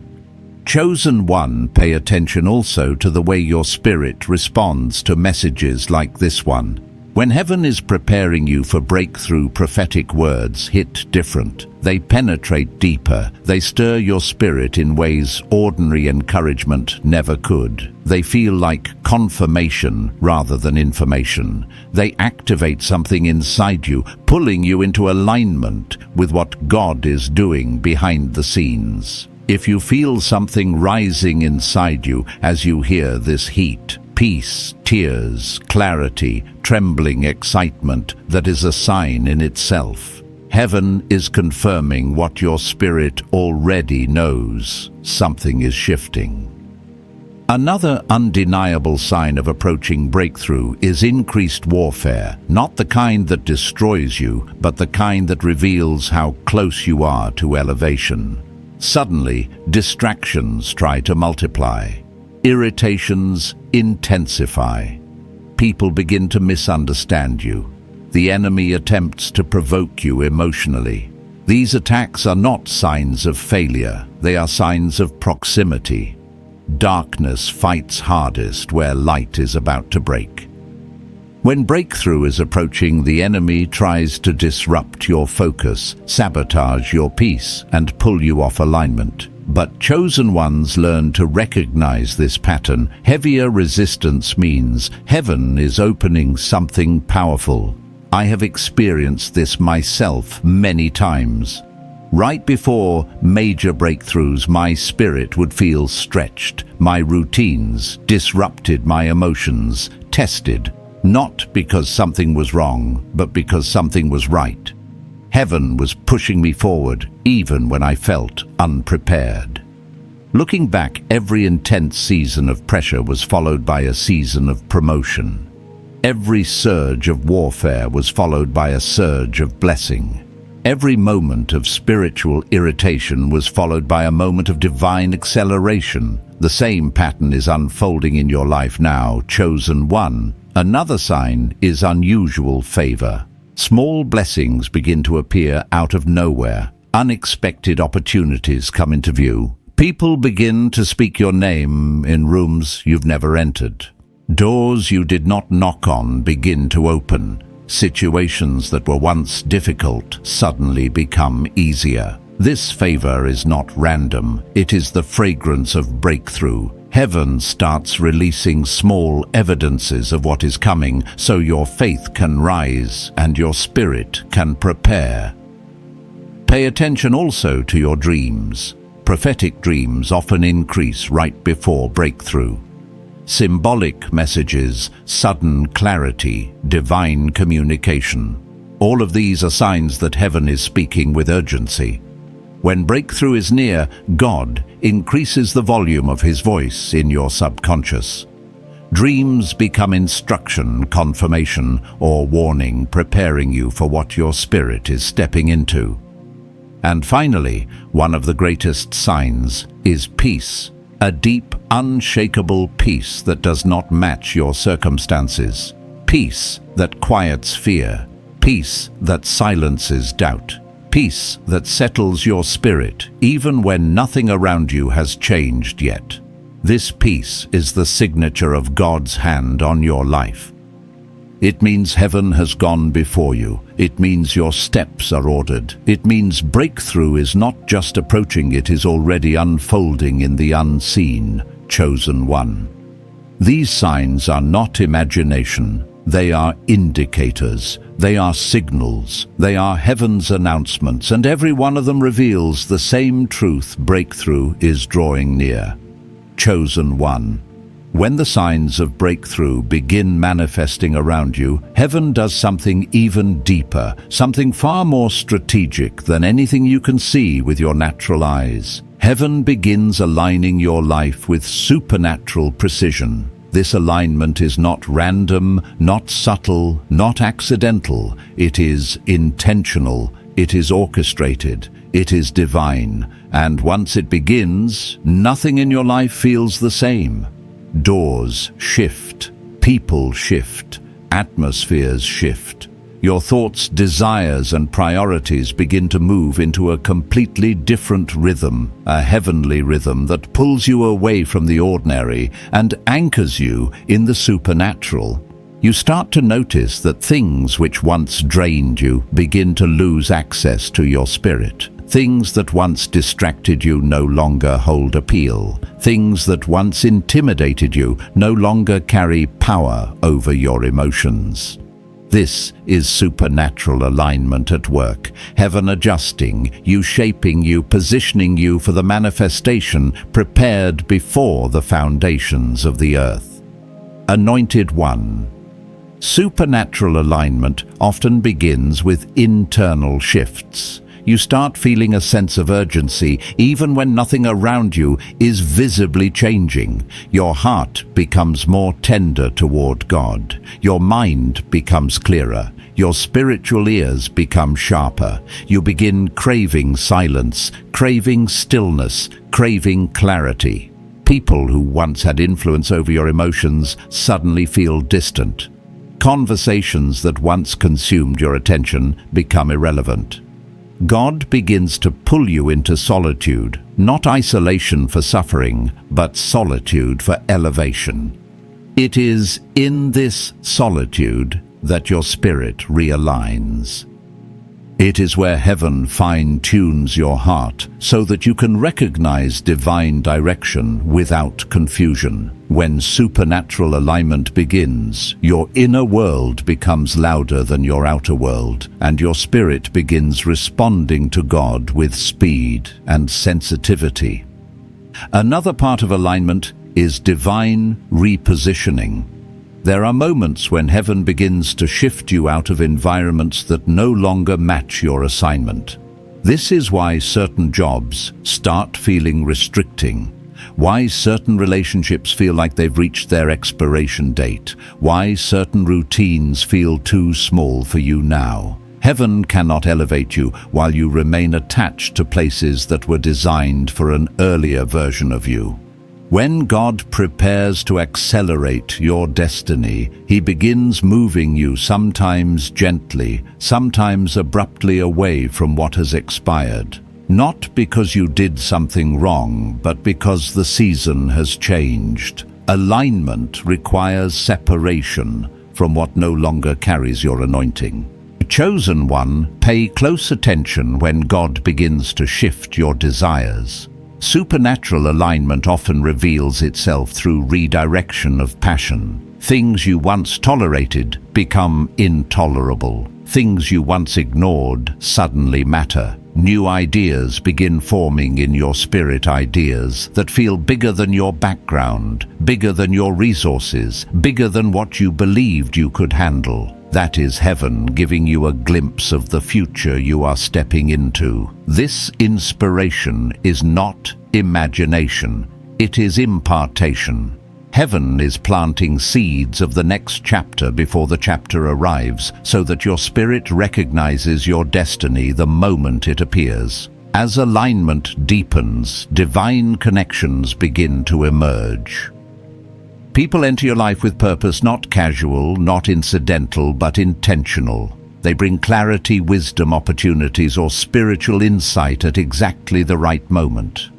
Chosen one, pay attention also to the way your spirit responds to messages like this one. When heaven is preparing you for breakthrough, prophetic words hit different. They penetrate deeper. They stir your spirit in ways ordinary encouragement never could. They feel like confirmation rather than information. They activate something inside you, pulling you into alignment with what God is doing behind the scenes. If you feel something rising inside you as you hear this heat, peace, tears, clarity, trembling excitement, that is a sign in itself. Heaven is confirming what your spirit already knows. Something is shifting. Another undeniable sign of approaching breakthrough is increased warfare, not the kind that destroys you, but the kind that reveals how close you are to elevation. Suddenly, distractions try to multiply. Irritations intensify. People begin to misunderstand you. The enemy attempts to provoke you emotionally. These attacks are not signs of failure, they are signs of proximity. Darkness fights hardest where light is about to break. When breakthrough is approaching, the enemy tries to disrupt your focus, sabotage your peace, and pull you off alignment. But chosen ones learn to recognize this pattern. Heavier resistance means heaven is opening something powerful. I have experienced this myself many times. Right before major breakthroughs, my spirit would feel stretched. My routines disrupted, my emotions tested. Not because something was wrong, but because something was right. Heaven was pushing me forward, even when I felt unprepared. Looking back, every intense season of pressure was followed by a season of promotion. Every surge of warfare was followed by a surge of blessing. Every moment of spiritual irritation was followed by a moment of divine acceleration. The same pattern is unfolding in your life now, chosen one. Another sign is unusual favor. Small blessings begin to appear out of nowhere. Unexpected opportunities come into view. People begin to speak your name in rooms you've never entered. Doors you did not knock on begin to open. Situations that were once difficult suddenly become easier. This favor is not random. It is the fragrance of breakthrough. Heaven starts releasing small evidences of what is coming so your faith can rise and your spirit can prepare. Pay attention also to your dreams. Prophetic dreams often increase right before breakthrough. Symbolic messages, sudden clarity, divine communication. All of these are signs that heaven is speaking with urgency. When breakthrough is near, God increases the volume of His voice in your subconscious. Dreams become instruction, confirmation, or warning, preparing you for what your spirit is stepping into. And finally, one of the greatest signs is peace. A deep, unshakable peace that does not match your circumstances. Peace that quiets fear. Peace that silences doubt. Peace that settles your spirit, even when nothing around you has changed yet. This peace is the signature of God's hand on your life. It means heaven has gone before you. It means your steps are ordered. It means breakthrough is not just approaching, it is already unfolding in the unseen, chosen one. These signs are not imagination. They are indicators. They are signals. They are heaven's announcements, and every one of them reveals the same truth: breakthrough is drawing near. Chosen one. When the signs of breakthrough begin manifesting around you, heaven does something even deeper, something far more strategic than anything you can see with your natural eyes. Heaven begins aligning your life with supernatural precision. This alignment is not random, not subtle, not accidental. It is intentional. It is orchestrated. It is divine. And once it begins, nothing in your life feels the same. Doors shift, people shift, atmospheres shift. Your thoughts, desires, and priorities begin to move into a completely different rhythm, a heavenly rhythm that pulls you away from the ordinary and anchors you in the supernatural. You start to notice that things which once drained you begin to lose access to your spirit. Things that once distracted you no longer hold appeal. Things that once intimidated you no longer carry power over your emotions. This is supernatural alignment at work, heaven adjusting you, shaping you, positioning you for the manifestation prepared before the foundations of the earth. Anointed one. Supernatural alignment often begins with internal shifts. You start feeling a sense of urgency even when nothing around you is visibly changing. Your heart becomes more tender toward God. Your mind becomes clearer. Your spiritual ears become sharper. You begin craving silence, craving stillness, craving clarity. People who once had influence over your emotions suddenly feel distant. Conversations that once consumed your attention become irrelevant. God begins to pull you into solitude, not isolation for suffering, but solitude for elevation. It is in this solitude that your spirit realigns. It is where heaven fine-tunes your heart so that you can recognize divine direction without confusion. When supernatural alignment begins, your inner world becomes louder than your outer world, and your spirit begins responding to God with speed and sensitivity. Another part of alignment is divine repositioning. There are moments when heaven begins to shift you out of environments that no longer match your assignment. This is why certain jobs start feeling restricting, why certain relationships feel like they've reached their expiration date, why certain routines feel too small for you now. Heaven cannot elevate you while you remain attached to places that were designed for an earlier version of you. When God prepares to accelerate your destiny, He begins moving you, sometimes gently, sometimes abruptly, away from what has expired. Not because you did something wrong, but because the season has changed. Alignment requires separation from what no longer carries your anointing. Chosen one, pay close attention when God begins to shift your desires. Supernatural alignment often reveals itself through redirection of passion. Things you once tolerated become intolerable. Things you once ignored suddenly matter. New ideas begin forming in your spirit, ideas that feel bigger than your background, bigger than your resources, bigger than what you believed you could handle. That is heaven giving you a glimpse of the future you are stepping into. This inspiration is not imagination, it is impartation. Heaven is planting seeds of the next chapter before the chapter arrives, so that your spirit recognizes your destiny the moment it appears. As alignment deepens, divine connections begin to emerge. People enter your life with purpose, not casual, not incidental, but intentional. They bring clarity, wisdom, opportunities, or spiritual insight at exactly the right moment.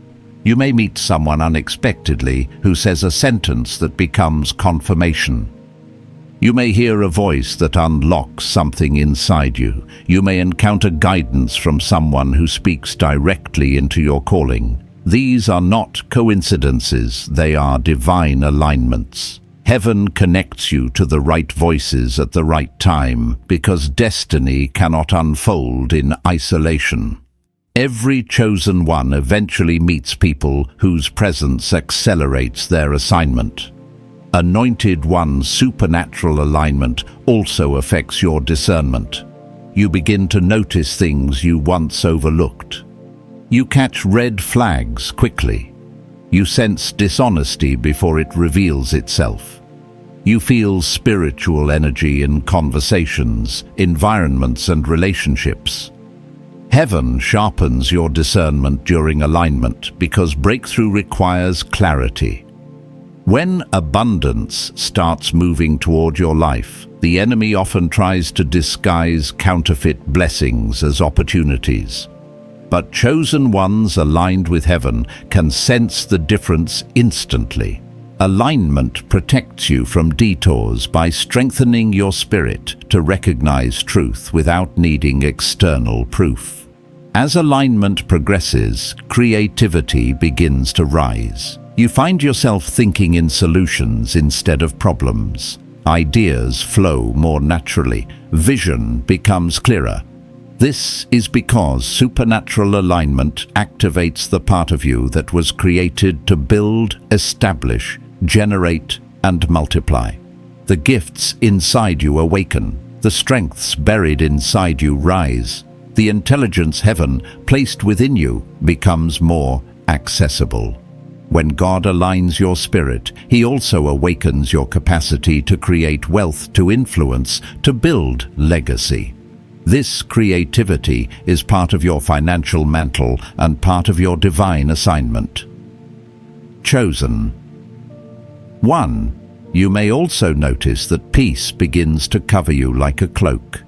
You may meet someone unexpectedly who says a sentence that becomes confirmation. You may hear a voice that unlocks something inside you. You may encounter guidance from someone who speaks directly into your calling. These are not coincidences, they are divine alignments. Heaven connects you to the right voices at the right time, because destiny cannot unfold in isolation. Every chosen one eventually meets people whose presence accelerates their assignment. Anointed One's supernatural alignment also affects your discernment. You begin to notice things you once overlooked. You catch red flags quickly. You sense dishonesty before it reveals itself. You feel spiritual energy in conversations, environments, and relationships. Heaven sharpens your discernment during alignment because breakthrough requires clarity. When abundance starts moving toward your life, the enemy often tries to disguise counterfeit blessings as opportunities. But chosen ones aligned with heaven can sense the difference instantly. Alignment protects you from detours by strengthening your spirit to recognize truth without needing external proof. As alignment progresses, creativity begins to rise. You find yourself thinking in solutions instead of problems. Ideas flow more naturally. Vision becomes clearer. This is because supernatural alignment activates the part of you that was created to build, establish, generate, and multiply. The gifts inside you awaken. The strengths buried inside you rise. The intelligence heaven placed within you becomes more accessible. When God aligns your spirit, He also awakens your capacity to create wealth, to influence, to build legacy. This creativity is part of your financial mantle and part of your divine assignment. Chosen. 1. You may also notice that peace begins to cover you like a cloak.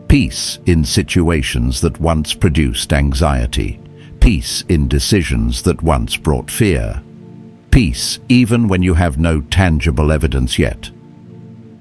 Peace in situations that once produced anxiety. Peace in decisions that once brought fear. Peace even when you have no tangible evidence yet.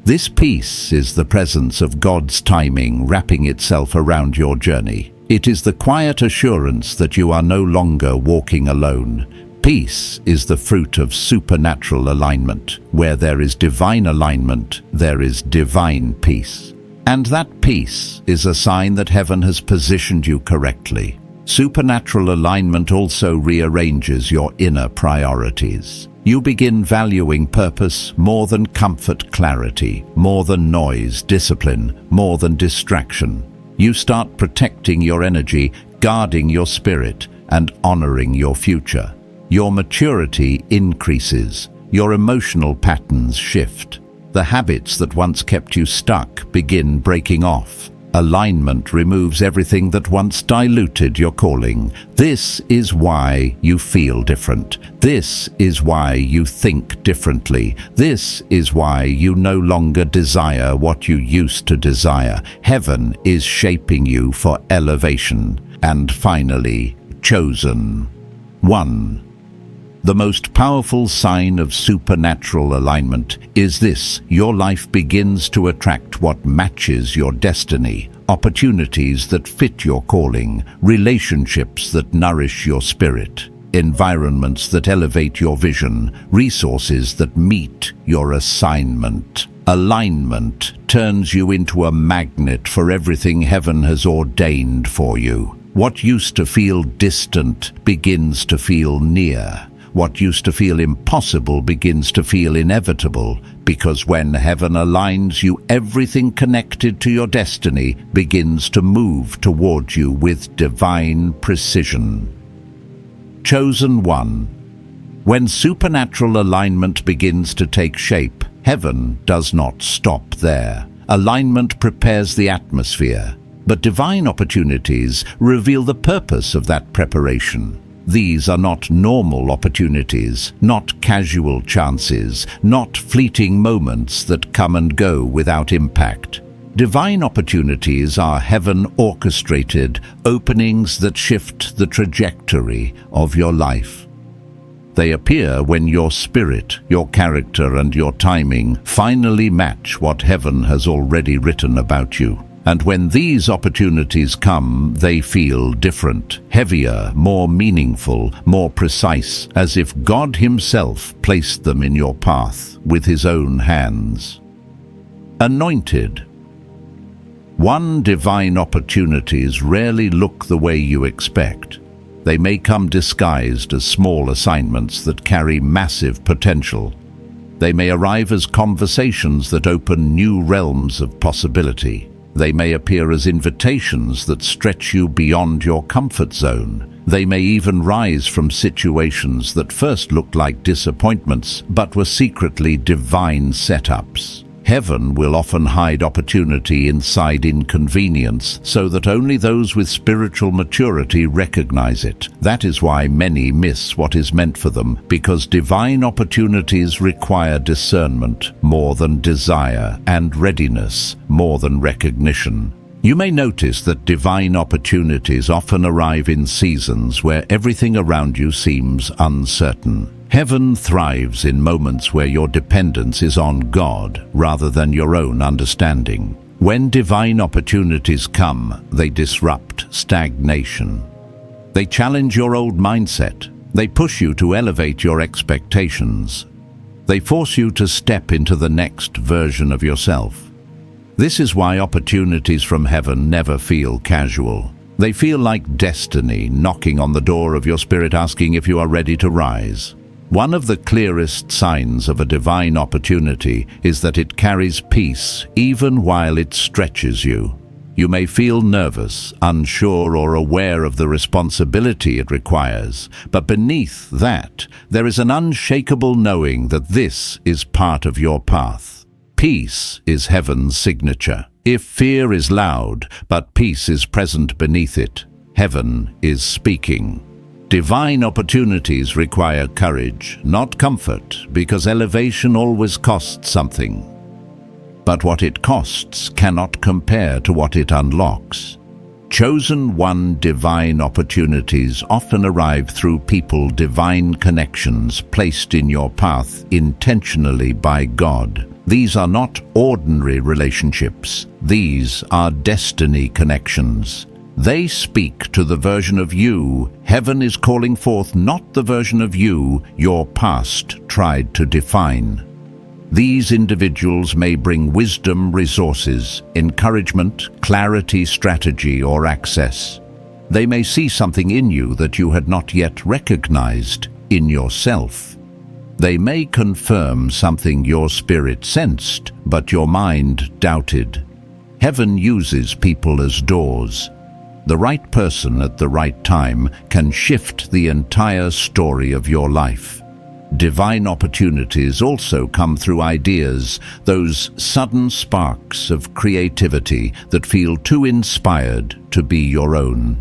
This peace is the presence of God's timing wrapping itself around your journey. It is the quiet assurance that you are no longer walking alone. Peace is the fruit of supernatural alignment. Where there is divine alignment, there is divine peace. And that peace is a sign that heaven has positioned you correctly. Supernatural alignment also rearranges your inner priorities. You begin valuing purpose more than comfort, clarity, more than noise, discipline, more than distraction. You start protecting your energy, guarding your spirit, and honoring your future. Your maturity increases. Your emotional patterns shift. The habits that once kept you stuck begin breaking off. Alignment removes everything that once diluted your calling. This is why you feel different. This is why you think differently. This is why you no longer desire what you used to desire. Heaven is shaping you for elevation. And finally, chosen. 1. The most powerful sign of supernatural alignment is this: your life begins to attract what matches your destiny, opportunities that fit your calling, relationships that nourish your spirit, environments that elevate your vision, resources that meet your assignment. Alignment turns you into a magnet for everything heaven has ordained for you. What used to feel distant begins to feel near. What used to feel impossible begins to feel inevitable, because when heaven aligns you, everything connected to your destiny begins to move towards you with divine precision. Chosen 1. When supernatural alignment begins to take shape, heaven does not stop there. Alignment prepares the atmosphere, but divine opportunities reveal the purpose of that preparation. These are not normal opportunities, not casual chances, not fleeting moments that come and go without impact. Divine opportunities are heaven-orchestrated openings that shift the trajectory of your life. They appear when your spirit, your character, and your timing finally match what heaven has already written about you. And when these opportunities come, they feel different, heavier, more meaningful, more precise, as if God Himself placed them in your path with His own hands. Anointed. One, divine opportunities rarely look the way you expect. They may come disguised as small assignments that carry massive potential. They may arrive as conversations that open new realms of possibility. They may appear as invitations that stretch you beyond your comfort zone. They may even rise from situations that first looked like disappointments, but were secretly divine setups. Heaven will often hide opportunity inside inconvenience, so that only those with spiritual maturity recognize it. That is why many miss what is meant for them, because divine opportunities require discernment more than desire, and readiness more than recognition. You may notice that divine opportunities often arrive in seasons where everything around you seems uncertain. Heaven thrives in moments where your dependence is on God rather than your own understanding. When divine opportunities come, they disrupt stagnation. They challenge your old mindset. They push you to elevate your expectations. They force you to step into the next version of yourself. This is why opportunities from heaven never feel casual. They feel like destiny knocking on the door of your spirit, asking if you are ready to rise. One of the clearest signs of a divine opportunity is that it carries peace even while it stretches you. You may feel nervous, unsure, or aware of the responsibility it requires, but beneath that, there is an unshakable knowing that this is part of your path. Peace is heaven's signature. If fear is loud, but peace is present beneath it, heaven is speaking. Divine opportunities require courage, not comfort, because elevation always costs something. But what it costs cannot compare to what it unlocks. Chosen one divine opportunities often arrive through divine connections placed in your path intentionally by God. These are not ordinary relationships. These are destiny connections. They speak to the version of you heaven is calling forth, not the version of you your past tried to define. These individuals may bring wisdom, resources, encouragement, clarity, strategy, or access. They may see something in you that you had not yet recognized in yourself. They may confirm something your spirit sensed, but your mind doubted. Heaven uses people as doors. The right person at the right time can shift the entire story of your life. Divine opportunities also come through ideas, those sudden sparks of creativity that feel too inspired to be your own.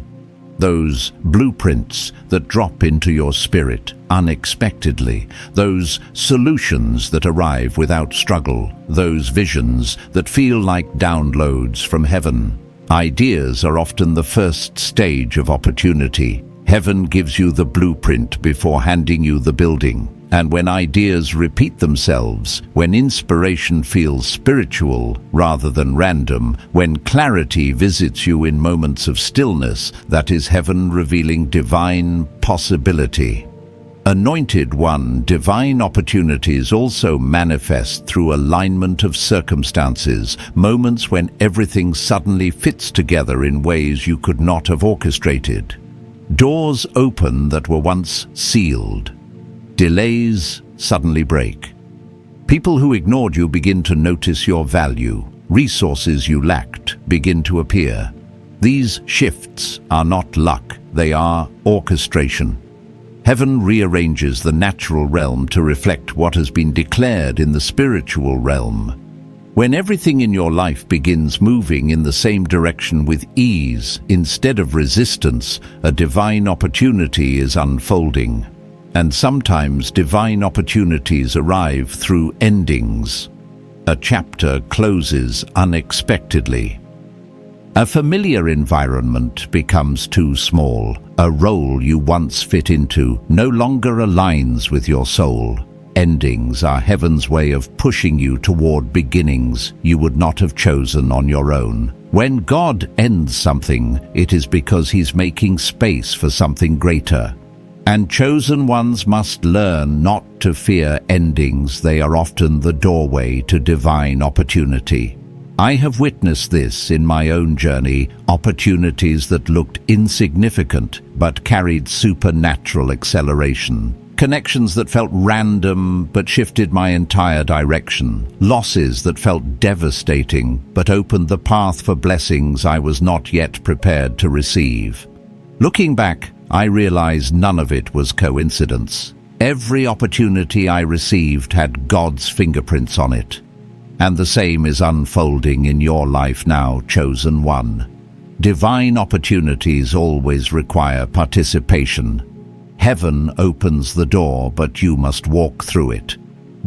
Those blueprints that drop into your spirit unexpectedly, those solutions that arrive without struggle, those visions that feel like downloads from heaven. Ideas are often the first stage of opportunity. Heaven gives you the blueprint before handing you the building. And when ideas repeat themselves, when inspiration feels spiritual rather than random, when clarity visits you in moments of stillness, that is heaven revealing divine possibility. Anointed one, divine opportunities also manifest through alignment of circumstances, moments when everything suddenly fits together in ways you could not have orchestrated. Doors open that were once sealed. Delays suddenly break. People who ignored you begin to notice your value. Resources you lacked begin to appear. These shifts are not luck, they are orchestration. Heaven rearranges the natural realm to reflect what has been declared in the spiritual realm. When everything in your life begins moving in the same direction with ease instead of resistance, a divine opportunity is unfolding. And sometimes divine opportunities arrive through endings. A chapter closes unexpectedly. A familiar environment becomes too small. A role you once fit into no longer aligns with your soul. Endings are heaven's way of pushing you toward beginnings you would not have chosen on your own. When God ends something, it is because He's making space for something greater. And chosen ones must learn not to fear endings. They are often the doorway to divine opportunity. I have witnessed this in my own journey, opportunities that looked insignificant but carried supernatural acceleration. Connections that felt random but shifted my entire direction. Losses that felt devastating but opened the path for blessings I was not yet prepared to receive. Looking back, I realized none of it was coincidence. Every opportunity I received had God's fingerprints on it. And the same is unfolding in your life now, chosen one. Divine opportunities always require participation. Heaven opens the door, but you must walk through it.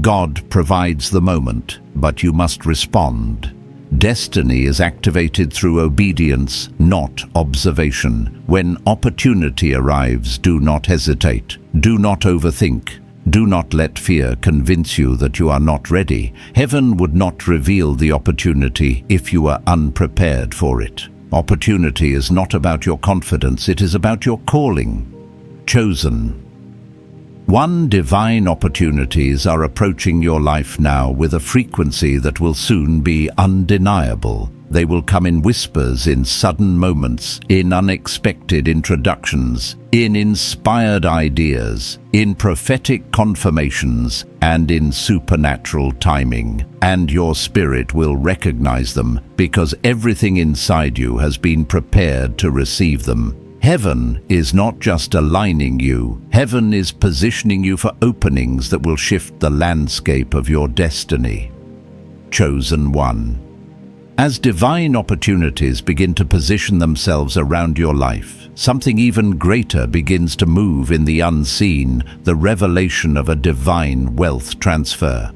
God provides the moment, but you must respond. Destiny is activated through obedience, not observation. When opportunity arrives, do not hesitate. Do not overthink. Do not let fear convince you that you are not ready. Heaven would not reveal the opportunity if you are unprepared for it. Opportunity is not about your confidence, it is about your calling. Chosen. One divine opportunities are approaching your life now with a frequency that will soon be undeniable. They will come in whispers, in sudden moments, in unexpected introductions, in inspired ideas, in prophetic confirmations, and in supernatural timing. And your spirit will recognize them because everything inside you has been prepared to receive them. Heaven is not just aligning you. Heaven is positioning you for openings that will shift the landscape of your destiny. Chosen one. As divine opportunities begin to position themselves around your life, something even greater begins to move in the unseen, the revelation of a divine wealth transfer.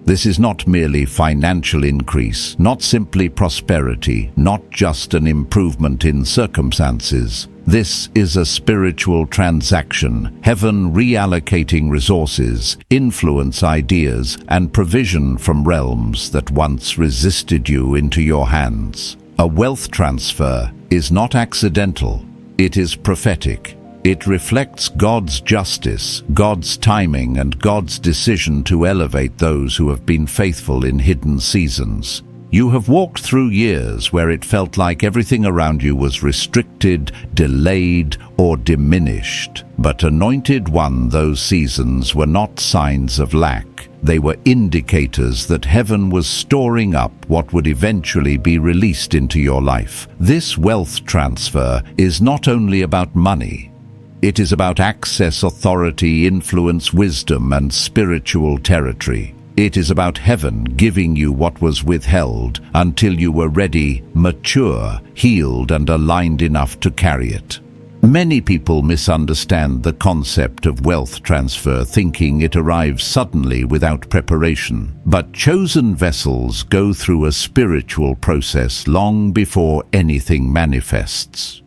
This is not merely financial increase, not simply prosperity, not just an improvement in circumstances. This is a spiritual transaction, heaven reallocating resources, influence, ideas, and provision from realms that once resisted you into your hands. A wealth transfer is not accidental, it is prophetic. It reflects God's justice, God's timing, and God's decision to elevate those who have been faithful in hidden seasons. You have walked through years where it felt like everything around you was restricted, delayed, or diminished. But anointed one, those seasons were not signs of lack. They were indicators that heaven was storing up what would eventually be released into your life. This wealth transfer is not only about money. It is about access, authority, influence, wisdom, and spiritual territory. It is about heaven giving you what was withheld until you were ready, mature, healed, and aligned enough to carry it. Many people misunderstand the concept of wealth transfer, thinking it arrives suddenly without preparation. But chosen vessels go through a spiritual process long before anything manifests.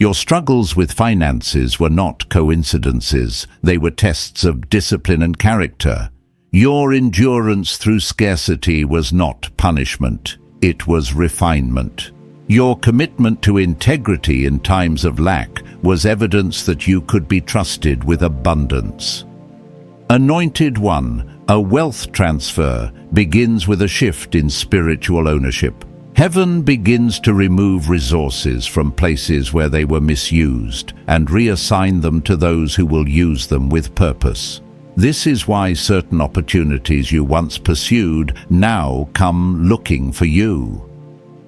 Your struggles with finances were not coincidences, they were tests of discipline and character. Your endurance through scarcity was not punishment, it was refinement. Your commitment to integrity in times of lack was evidence that you could be trusted with abundance. Anointed one, a wealth transfer begins with a shift in spiritual ownership. Heaven begins to remove resources from places where they were misused and reassign them to those who will use them with purpose. This is why certain opportunities you once pursued now come looking for you.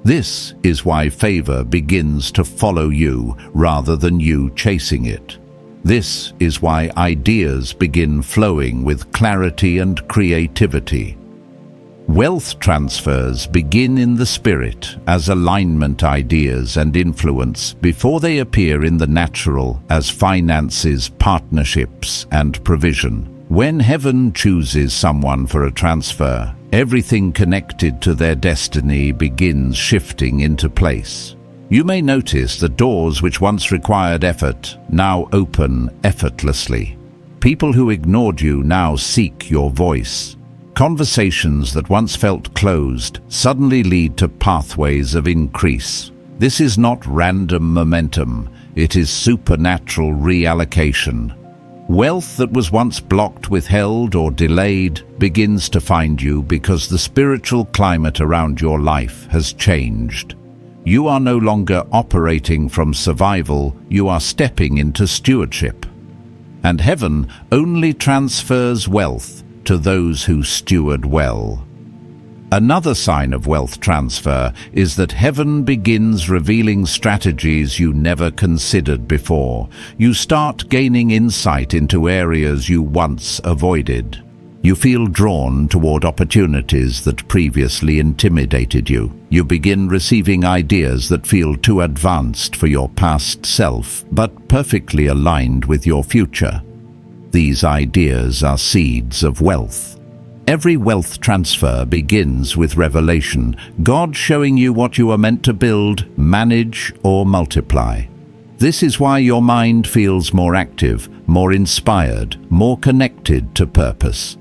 This is why favor begins to follow you rather than you chasing it. This is why ideas begin flowing with clarity and creativity. Wealth transfers begin in the spirit as alignment, ideas, and influence before they appear in the natural as finances, partnerships, and provision. When heaven chooses someone for a transfer, Everything connected to their destiny begins shifting into place. You may notice that doors which once required effort now open effortlessly. People who ignored you now seek your voice. Conversations that once felt closed suddenly lead to pathways of increase. This is not random momentum, it is supernatural reallocation. Wealth that was once blocked, withheld, or delayed begins to find you because the spiritual climate around your life has changed. You are no longer operating from survival, you are stepping into stewardship. And heaven only transfers wealth to those who steward well. Another sign of wealth transfer is that heaven begins revealing strategies you never considered before. You start gaining insight into areas you once avoided. You feel drawn toward opportunities that previously intimidated you. You begin receiving ideas that feel too advanced for your past self, but perfectly aligned with your future. These ideas are seeds of wealth. Every wealth transfer begins with revelation, God showing you what you are meant to build, manage, or multiply. This is why your mind feels more active, more inspired, more connected to purpose.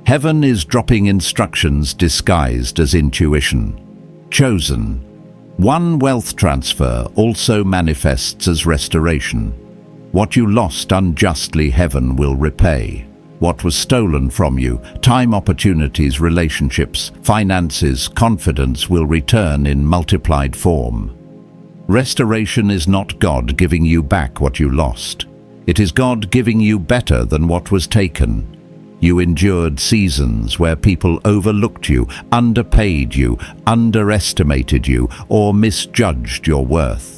Heaven is dropping instructions disguised as intuition. Chosen. One wealth transfer also manifests as restoration. What you lost unjustly, heaven will repay. What was stolen from you, time, opportunities, relationships, finances, confidence will return in multiplied form. Restoration is not God giving you back what you lost. It is God giving you better than what was taken. You endured seasons where people overlooked you, underpaid you, underestimated you, or misjudged your worth.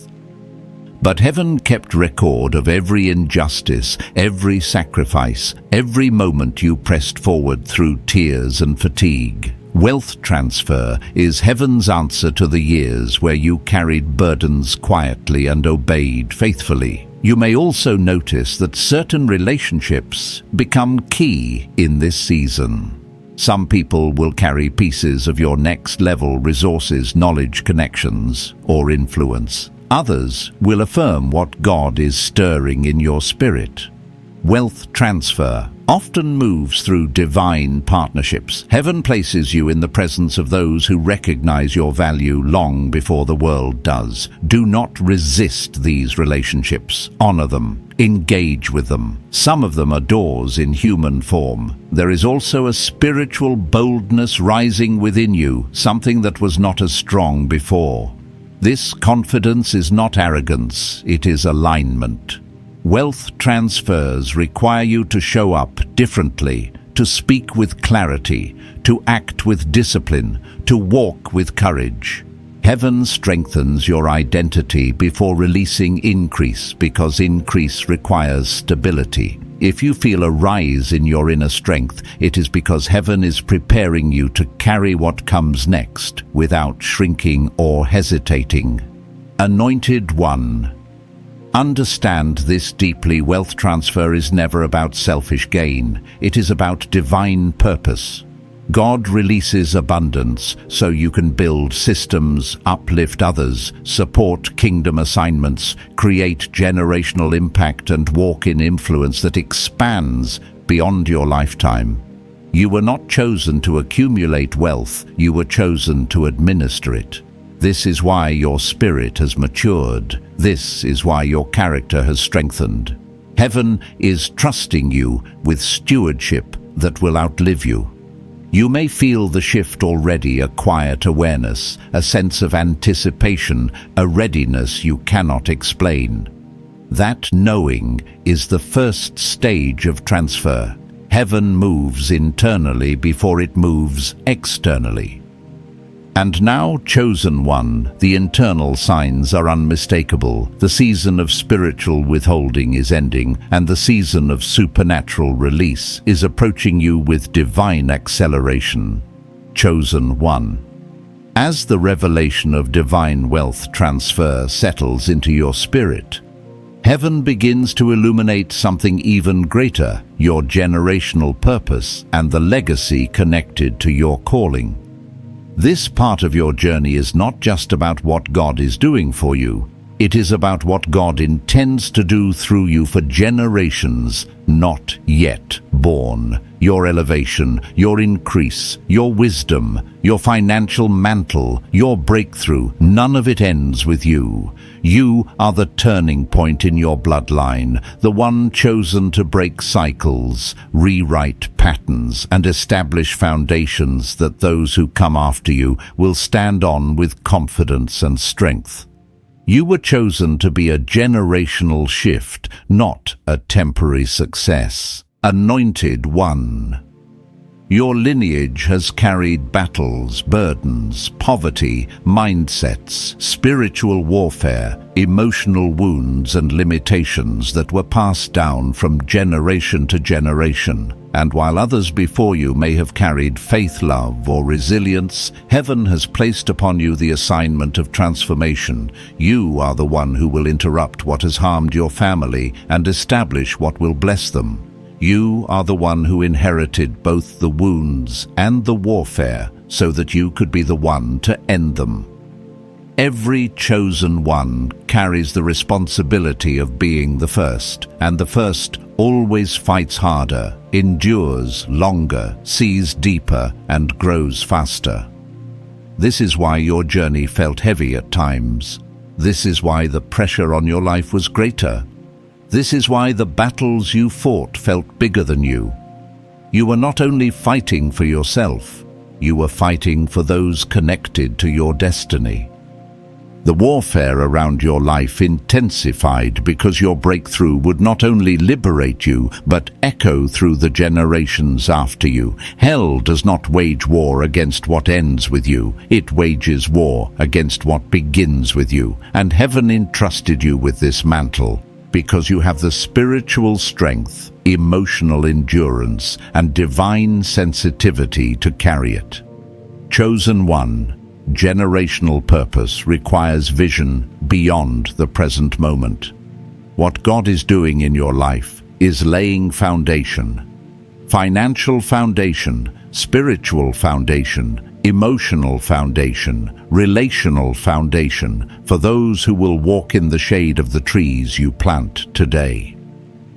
But heaven kept record of every injustice, every sacrifice, every moment you pressed forward through tears and fatigue. Wealth transfer is heaven's answer to the years where you carried burdens quietly and obeyed faithfully. You may also notice that certain relationships become key in this season. Some people will carry pieces of your next level resources, knowledge, connections, or influence. Others will affirm what God is stirring in your spirit. Wealth transfer often moves through divine partnerships. Heaven places you in the presence of those who recognize your value long before the world does. Do not resist these relationships. Honor them. Engage with them. Some of them are doors in human form. There is also a spiritual boldness rising within you, something that was not as strong before. This confidence is not arrogance, it is alignment. Wealth transfers require you to show up differently, to speak with clarity, to act with discipline, to walk with courage. Heaven strengthens your identity before releasing increase, because increase requires stability. If you feel a rise in your inner strength, it is because heaven is preparing you to carry what comes next without shrinking or hesitating. Anointed One. Understand this deeply. Wealth transfer is never about selfish gain. It is about divine purpose. God releases abundance so you can build systems, uplift others, support kingdom assignments, create generational impact, and walk in influence that expands beyond your lifetime. You were not chosen to accumulate wealth, you were chosen to administer it. This is why your spirit has matured. This is why your character has strengthened. Heaven is trusting you with stewardship that will outlive you. You may feel the shift already, a quiet awareness, a sense of anticipation, a readiness you cannot explain. That knowing is the first stage of transfer. Heaven moves internally before it moves externally. And now, chosen one, the internal signs are unmistakable. The season of spiritual withholding is ending, and the season of supernatural release is approaching you with divine acceleration. Chosen one. As the revelation of divine wealth transfer settles into your spirit, Heaven begins to illuminate something even greater, your generational purpose and the legacy connected to your calling. This part of your journey is not just about what God is doing for you. It is about what God intends to do through you for generations not yet born. Your elevation, your increase, your wisdom, your financial mantle, your breakthrough, none of it ends with you. You are the turning point in your bloodline, the one chosen to break cycles, rewrite patterns, and establish foundations that those who come after you will stand on with confidence and strength. You were chosen to be a generational shift, not a temporary success. Anointed One. Your lineage has carried battles, burdens, poverty, mindsets, spiritual warfare, emotional wounds and limitations that were passed down from generation to generation. And while others before you may have carried faith, love, or resilience, heaven has placed upon you the assignment of transformation. You are the one who will interrupt what has harmed your family and establish what will bless them. You are the one who inherited both the wounds and the warfare so that you could be the one to end them. Every chosen one carries the responsibility of being the first, and the first always fights harder, endures longer, sees deeper, and grows faster. This is why your journey felt heavy at times. This is why the pressure on your life was greater. This is why the battles you fought felt bigger than you. You were not only fighting for yourself, you were fighting for those connected to your destiny. The warfare around your life intensified because your breakthrough would not only liberate you, but echo through the generations after you. Hell does not wage war against what ends with you. It wages war against what begins with you. And heaven entrusted you with this mantle, because you have the spiritual strength, emotional endurance, and divine sensitivity to carry it. Chosen One, generational purpose requires vision beyond the present moment. What God is doing in your life is laying foundation. Financial foundation, spiritual foundation, emotional foundation, relational foundation for those who will walk in the shade of the trees you plant today.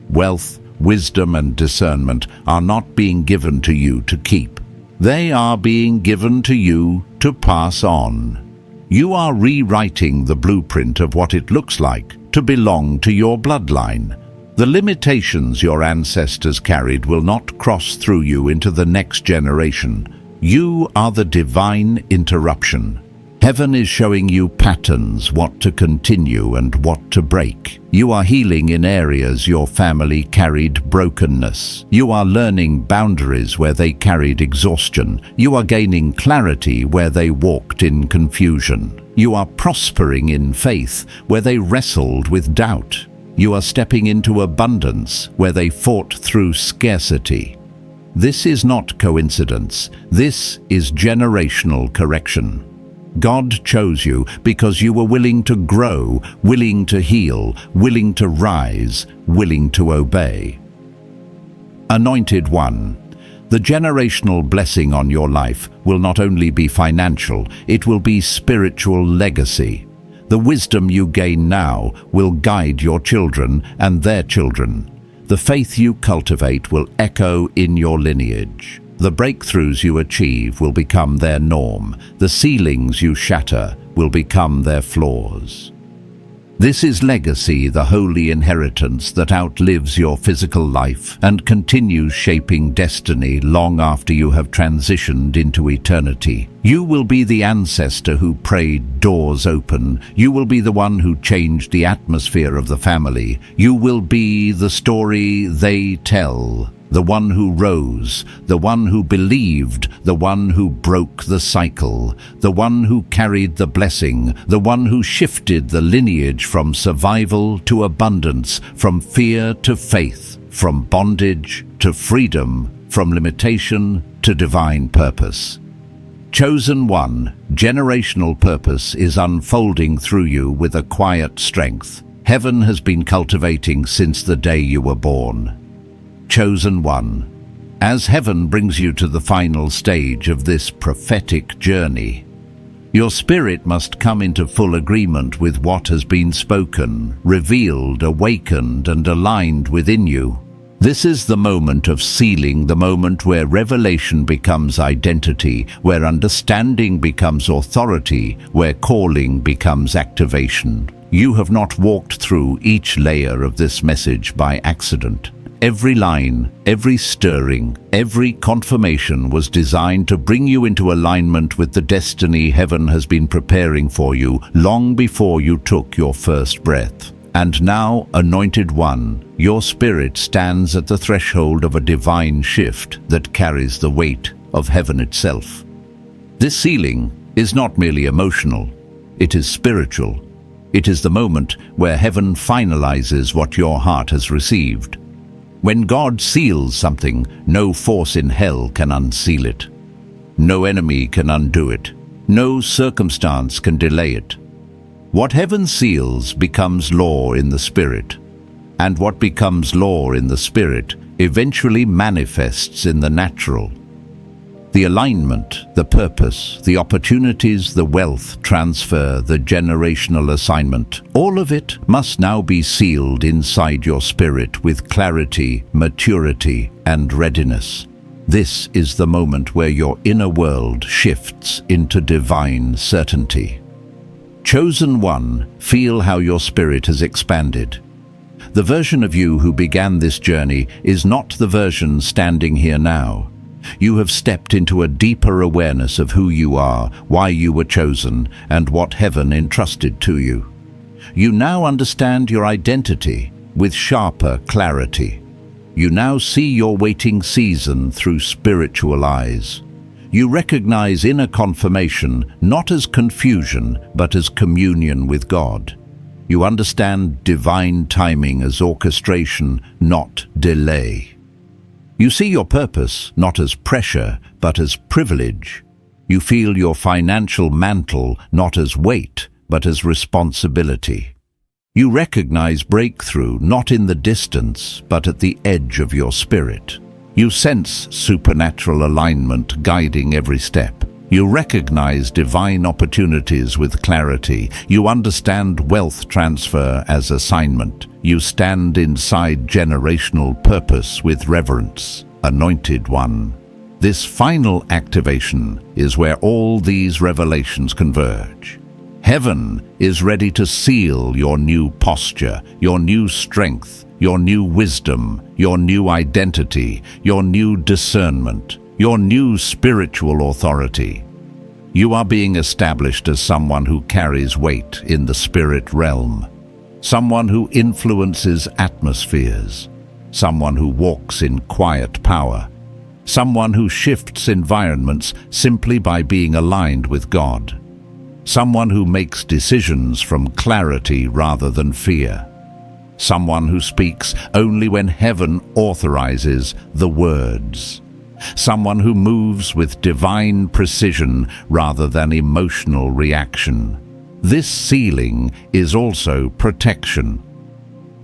Wealth, wisdom, and discernment are not being given to you to keep. They are being given to you to pass on. You are rewriting the blueprint of what it looks like to belong to your bloodline. The limitations your ancestors carried will not cross through you into the next generation. You are the divine interruption. Heaven is showing you patterns, what to continue and what to break. You are healing in areas your family carried brokenness. You are learning boundaries where they carried exhaustion. You are gaining clarity where they walked in confusion. You are prospering in faith where they wrestled with doubt. You are stepping into abundance where they fought through scarcity. This is not coincidence. This is generational correction. God chose you because you were willing to grow, willing to heal, willing to rise, willing to obey. Anointed One, the generational blessing on your life will not only be financial, it will be spiritual legacy. The wisdom you gain now will guide your children and their children. The faith you cultivate will echo in your lineage. The breakthroughs you achieve will become their norm. The ceilings you shatter will become their floors. This is legacy, the holy inheritance that outlives your physical life and continues shaping destiny long after you have transitioned into eternity. You will be the ancestor who prayed doors open. You will be the one who changed the atmosphere of the family. You will be the story they tell. The one who rose, the one who believed, the one who broke the cycle, the one who carried the blessing, the one who shifted the lineage from survival to abundance, from fear to faith, from bondage to freedom, from limitation to divine purpose. Chosen One, generational purpose is unfolding through you with a quiet strength. Heaven has been cultivating since the day you were born. Chosen one, as heaven brings you to the final stage of this prophetic journey, your spirit must come into full agreement with what has been spoken, revealed, awakened, and aligned within you. This is the moment of sealing, the moment where revelation becomes identity, where understanding becomes authority, where calling becomes activation. You have not walked through each layer of this message by accident. Every line, every stirring, every confirmation was designed to bring you into alignment with the destiny heaven has been preparing for you long before you took your first breath. And now, anointed one, your spirit stands at the threshold of a divine shift that carries the weight of heaven itself. This sealing is not merely emotional, it is spiritual. It is the moment where heaven finalizes what your heart has received. When God seals something, no force in hell can unseal it. No enemy can undo it. No circumstance can delay it. What heaven seals becomes law in the spirit, and what becomes law in the spirit eventually manifests in the natural. The alignment, the purpose, the opportunities, the wealth transfer, the generational assignment, all of it must now be sealed inside your spirit with clarity, maturity, and readiness. This is the moment where your inner world shifts into divine certainty. Chosen one, feel how your spirit has expanded. The version of you who began this journey is not the version standing here now. You have stepped into a deeper awareness of who you are, why you were chosen, and what heaven entrusted to you. You now understand your identity with sharper clarity. You now see your waiting season through spiritual eyes. You recognize inner confirmation not as confusion, but as communion with God. You understand divine timing as orchestration, not delay. You see your purpose not as pressure, but as privilege. You feel your financial mantle not as weight, but as responsibility. You recognize breakthrough not in the distance, but at the edge of your spirit. You sense supernatural alignment guiding every step. You recognize divine opportunities with clarity. You understand wealth transfer as assignment. You stand inside generational purpose with reverence. Anointed one. This final activation is where all these revelations converge. Heaven is ready to seal your new posture, your new strength, your new wisdom, your new identity, your new discernment, your new spiritual authority. You are being established as someone who carries weight in the spirit realm, someone who influences atmospheres, someone who walks in quiet power, someone who shifts environments simply by being aligned with God, someone who makes decisions from clarity rather than fear, someone who speaks only when heaven authorizes the words, someone who moves with divine precision rather than emotional reaction. This sealing is also protection.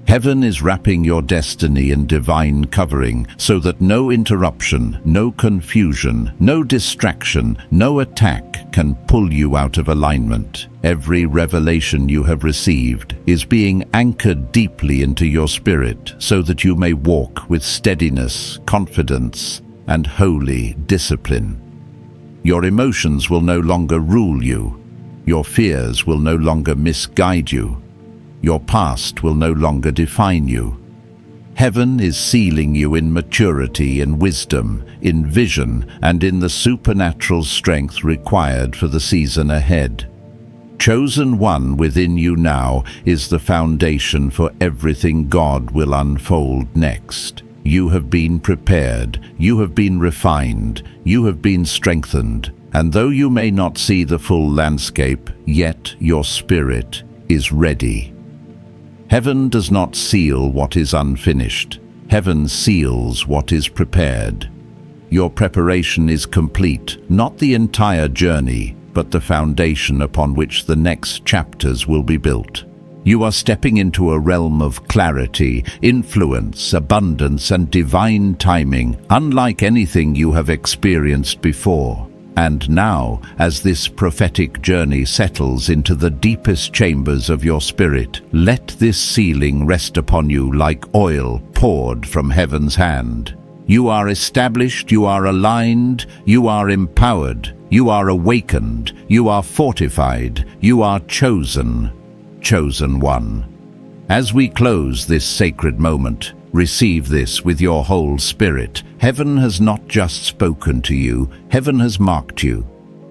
Heaven is wrapping your destiny in divine covering so that no interruption, no confusion, no distraction, no attack can pull you out of alignment. Every revelation you have received is being anchored deeply into your spirit so that you may walk with steadiness, confidence, and holy discipline. Your emotions will no longer rule you. Your fears will no longer misguide you. Your past will no longer define you. Heaven is sealing you in maturity, in wisdom, in vision, and in the supernatural strength required for the season ahead. Chosen one within you now is the foundation for everything God will unfold next. You have been prepared, you have been refined, you have been strengthened, and though you may not see the full landscape, yet your spirit is ready. Heaven does not seal what is unfinished. Heaven seals what is prepared. Your preparation is complete, not the entire journey, but the foundation upon which the next chapters will be built. You are stepping into a realm of clarity, influence, abundance, and divine timing, unlike anything you have experienced before. And now, as this prophetic journey settles into the deepest chambers of your spirit, let this sealing rest upon you like oil poured from heaven's hand. You are established, you are aligned, you are empowered, you are awakened, you are fortified, you are chosen one. As we close this sacred moment, receive this with your whole spirit. Heaven has not just spoken to you, heaven has marked you.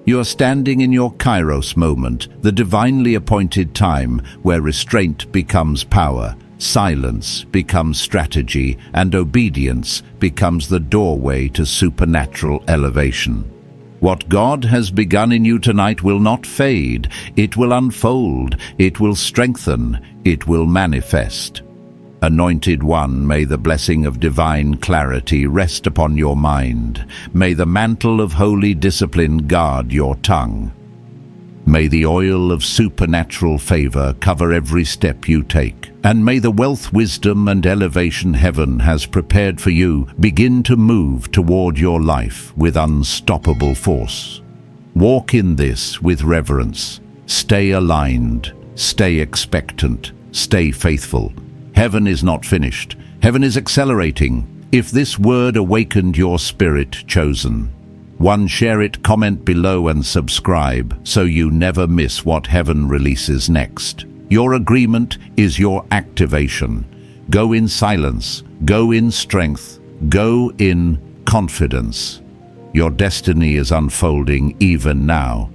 You are standing in your kairos moment, the divinely appointed time where restraint becomes power, silence becomes strategy, and obedience becomes the doorway to supernatural elevation. What God has begun in you tonight will not fade. It will unfold, it will strengthen, it will manifest. Anointed One, may the blessing of divine clarity rest upon your mind. May the mantle of holy discipline guard your tongue. May the oil of supernatural favor cover every step you take. And may the wealth, wisdom, and elevation heaven has prepared for you begin to move toward your life with unstoppable force. Walk in this with reverence. Stay aligned, stay expectant, stay faithful. Heaven is not finished. Heaven is accelerating. If this word awakened your spirit, chosen one, share it, comment below, and subscribe so you never miss what heaven releases next. Your agreement is your activation. Go in silence, go in strength, go in confidence. Your destiny is unfolding even now.